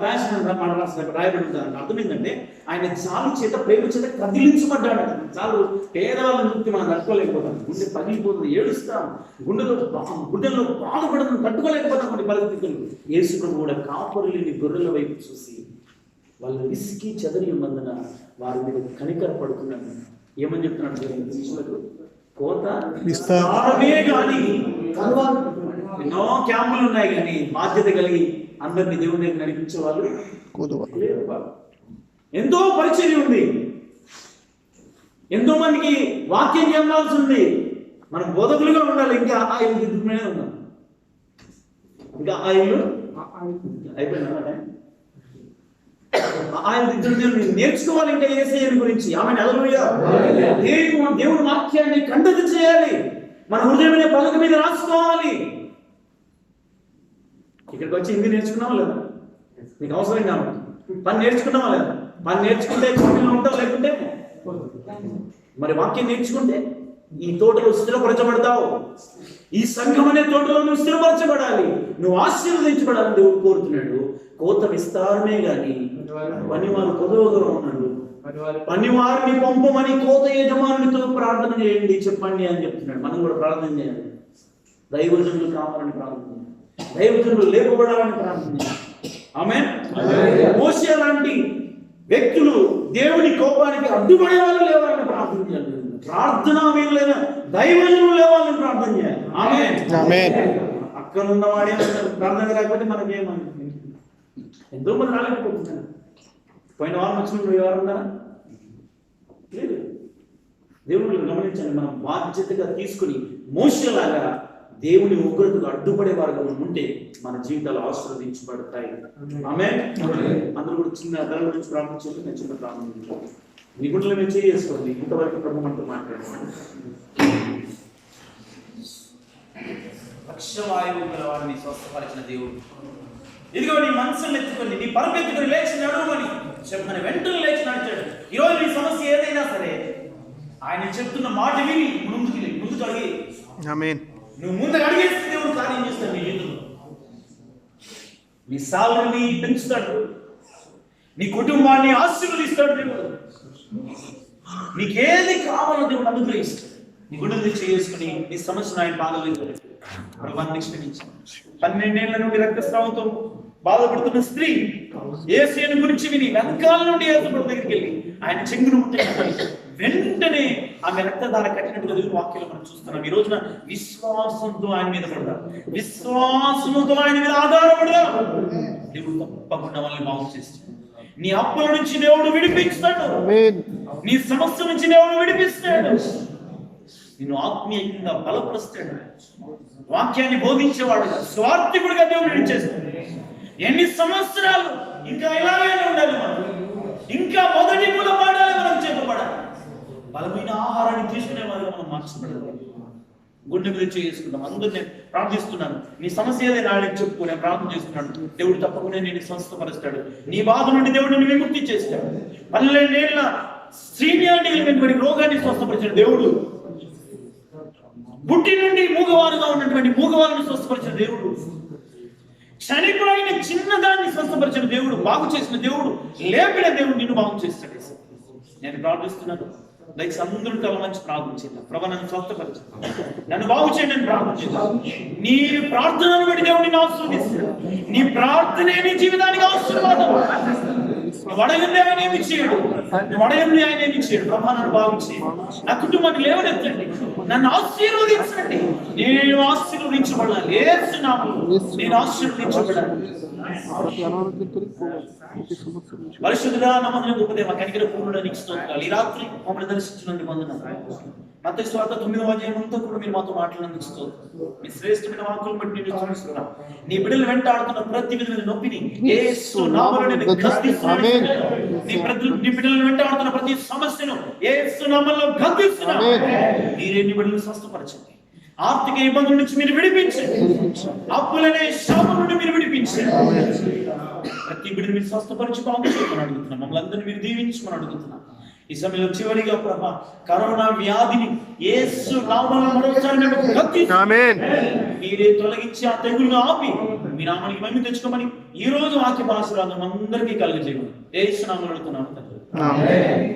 కంపాషన్ రాయబడి ఉంటుంది. అర్థం ఏంటంటే ఆయన చాలు చేత ప్రేమ చేత కదిలించబడ్డాడు. చాలు పేదవాళ్ళని చూస్తే మనం తట్టుకోలేకపోతాం, గుండె పగిలిపోతుంది, ఏడుస్తాం, గుండెల్లో బాధపడడం తట్టుకోలేకపోతాం కొన్ని పరిస్థితులు. యేసు ప్రభు కూడా కాపరులేని గొర్రెల వైపు చూసి వాళ్ళు విసికి చెదరి ఉన్నందున వారి మీద కనికర పడుతున్నాడు. ఏమని చెప్తున్నాడు శిష్యులకు? కోత విస్తారమే కానీ ఎన్నో క్యాంపులు ఉన్నాయి, కానీ బాధ్యత కలిగి అందరినీ దేవుని దగ్గర నడిపించే వాళ్ళు లేరు. ఎంతో పరిచర్య ఉంది, ఎంతో మందికి వాక్యం చెప్పాల్సి ఉంది. మనం బోధకులుగా ఉండాలి. ఇంకా ఆ ఇల్లు దిద్దుకునే ఉన్నాం. ఇంకా ఆ ఇల్లు అయిపోయిందా? ఆయన నేర్చుకోవాలి ఇంకా యేసయ్య గురించి. ఆమె దేవుడు వాక్యాన్ని కంఠత చేయాలి, మన హృదయమైన పలక మీద రాసుకోవాలి. ఇక్కడికి వచ్చి హిందీ నేర్చుకున్నావా లేదా? నీకు అవసరం కాబట్టి. పని నేర్చుకున్నావా లేదా? పని నేర్చుకుంటే ఉంటావు, లేకుంటే మరి వాక్యం నేర్చుకుంటే ఈ తోటలో స్థిరపరచబడతావు. ఈ సంఘం అనే తోటలో నువ్వు స్థిరపరచబడాలి, నువ్వు ఆశీర్వదించబడాలని దేవుడు కోరుతున్నాడు. కోత విస్తారమే గాని పనివారు కొదవగా ఉన్నాడు. పనివారిని పంపమని కోత యజమానునితో ప్రార్థన చేయండి, చెప్పండి అని చెప్తున్నాడు. మనం కూడా ప్రార్థన చేయాలి. దైవజనులు కావాలని ప్రార్థన చేయాలి, దైవజనులు లేపబడాలని ప్రార్థన చేయాలి. ఆమేన్. మోషే లాంటి వ్యక్తులు దేవుని కోపానికి అడ్డుపడే వాళ్ళు లేవాలని ప్రార్థన చేయాలి. ప్రార్థనా వీరులైన దైవజనులు లేవాలని ప్రార్థన చేయాలి. ఆమేన్. అక్కడ ఉన్నవాడే ప్రార్థన రాకపోతే మనకేమని ఎంతో మంది రాలేకపోతున్నారు. పోయిన వారం వచ్చిన ఎవరు ఉన్నారా? లేదు. దేవుడు గమనించండి, మనం బాధ్యతగా తీసుకుని మోషేలాగా దేవుని ఉగ్రతకు అడ్డుపడే వారుగా మనం ఉంటే మన జీవితాలు ఆశీర్వదించబడతాయి. ఆమేన్. అందరూ కూడా చిన్న ధరల గురించి ప్రార్థించాలి. నేను చిన్న ప్రార్థన మీ గుండెలో మేము చేసుకోండి. ఇంతవరకు ప్రభు మనతో మాట్లాడుతున్నాను. పక్షవాయువు గల వారిని స్వస్థపరిచిన దేవుడు, ఇదిగో నీ మనసును ఎత్తుకొని నీ పరపెత్తుకుని లేచి నడువని చెప్పని వెంటనే లేచి నడిచాడు. ఈరోజు నీ సమస్య ఏదైనా సరే ఆయన చెప్తున్న మాట విని ముందుకు అడిగి నువ్వు ముందుకు అడిగేస్తే దేవుడు కార్యం చేస్తాడు. నీ జీవితంలో నీ సాలరీని పెంచుతాడు, నీ కుటుంబాన్ని ఆశీర్వదిస్తాడు. దేవుడు నీకేది కావాలో దేవుడు అనుగ్రహిస్తాడు. నీ గుండెలు చేసుకుని నీ సమస్యను ఆయన పాదలేదు. 12 ఏళ్ల నుండి రక్తస్రావంతో బాధపడుతున్న స్త్రీ యేసుని గురించి విని వెనకాల నుండి యేసు దగ్గరికి వెళ్ళి ఆయన చెంగును ముట్టించాడు. వెంటనే ఆమె రక్తధార కట్టినట్టుగా దేవుని వాక్యంలో మనం చూస్తున్నాం. ఈ రోజున విశ్వాసంతో ఆయన మీద పడదా, విశ్వాసంతో ఆయన మీద ఆధారపడదా, దేవుడు తప్పకుండా వాళ్ళని బాగు చేస్తాడు. నీ అప్పుల నుంచి దేవుడు విడిపిస్తాడు, నీ సమస్య నుంచి దేవుడు విడిపిస్తాడు, నిన్ను ఆత్మీయంగా బలపరుస్తాడు. వాక్యాన్ని బోధించేవాడుగా స్వార్థికుడిగా దేవుడు విడిచేస్తాడు. ఎన్ని సంవత్సరాలు ఇంకా ఇలాగే ఉండాలి, మనం ఇంకా మొదటి మూల పాడాలి, మనం చెప్పబడాలి. బలమైన ఆహారాన్ని తీసుకునే వారిగా మనం మార్చబడాలి. గుండె మీద చేసుకుంటాం. అందరూ నేను ప్రార్థిస్తున్నాను, నీ సమస్య ఏదైనా ఆయనకు చెప్పుకో, నేను ప్రార్థన చేస్తున్నాను. దేవుడు తప్పకుండా నేను స్వస్థపరుస్తాడు. నీ బాధ నుండి దేవుడు నిన్ను విముక్తి చేస్తాడు. 12 ఏళ్ల స్త్రీని కలిగినటువంటి రోగాన్ని స్వస్థపరిచాడు దేవుడు. పుట్టి నుండి మూగవారుగా ఉన్నటువంటి మూగవారిని స్వస్థపరిచిన దేవుడు. చనిపోయిన చిన్నదాన్ని స్వస్థపరిచిన దేవుడు, బాగు చేసిన దేవుడు, లేపిన దేవుడు నిన్ను బాగు చేస్తాడు. నేను ప్రార్థిస్తున్నాను, దయచేసి అందరూ తల మంచి ప్రార్థన చేద్దాం. ప్రభు నన్ను స్వస్థపరిచాను, నన్ను బాగు చేయండి అని ప్రార్థన చేద్దాం. నీ ప్రార్థనను బట్టి దేవుడు నిన్ను ఆశీర్వదిస్తాడు. నీ ప్రార్థనే నీ జీవితానికి ఆశీర్వాదం. నువ్వు అడగండి ఆయన ఏమి చేయడు, నువ్వు అడగండి ఆయన ఏమి చేయడు. ప్రభు నన్ను బాగు చేయండి, నా కుటుంబాన్ని లేవనెత్తండి, నన్ను ఆశీర్వదించండి. నేను ఆశీర్వదించబడాలి, యేసు నామములో నేను ఆశీర్వదించబడాలి. పరిశుద్ధుడా నమ్మకం గొప్పదే, మా కనికర పూర్ణుడా నీకు స్తోత్రాలు. ఈ రాత్రి మమ్మల్ని దర్శించినందుకు వందనాలు. మత్తయి సువార్త 9వ అధ్యాయమంతా కూడా మీరు మాతో మాట్లాడినందుకు స్తోత్రాలు. మీ శ్రేష్టమైన వాక్కులను బట్టి నేను స్తుతిస్తున్నాను. నీ బిడ్డలు వెంటాడుతున్న ప్రతి విధమైన నొప్పిని యేసు నామములో నేను గద్దిస్తున్నాను. నీ బిడ్డలను వెంటాడుతున్న ప్రతి సమస్యను యేసు నామములో గద్దిస్తున్నాను. మీరే నీ బిడ్డలను స్వస్థపరచండి. ఆర్థిక ఇబ్బందుల నుంచి మీరు విడిపించండి. అప్పులనే శాపం నుండి మీరు విడిపించండి. ప్రతి బిడ్డను మీరు స్వస్థపరిచి బాగు చేయమని అడుగుతున్నాం. మమ్మల్ని అందరినీ మీరు దీవించమని అడుగుతున్నాం. ఈ సమయంలో చివరిగా ప్రభా, కరోనా వ్యాధిని యేసు నామములో మరోసారి మీరే తొలగించి ఆ తెగులును ఆపి మీ నామానికి మహిమ తెచ్చుకోమని ఈ రోజు వాక్య భాషలు అందరికీ కలిగజేయమని యేసు నామములో అడుగుతున్నాము తండ్రి. ఆమేన్.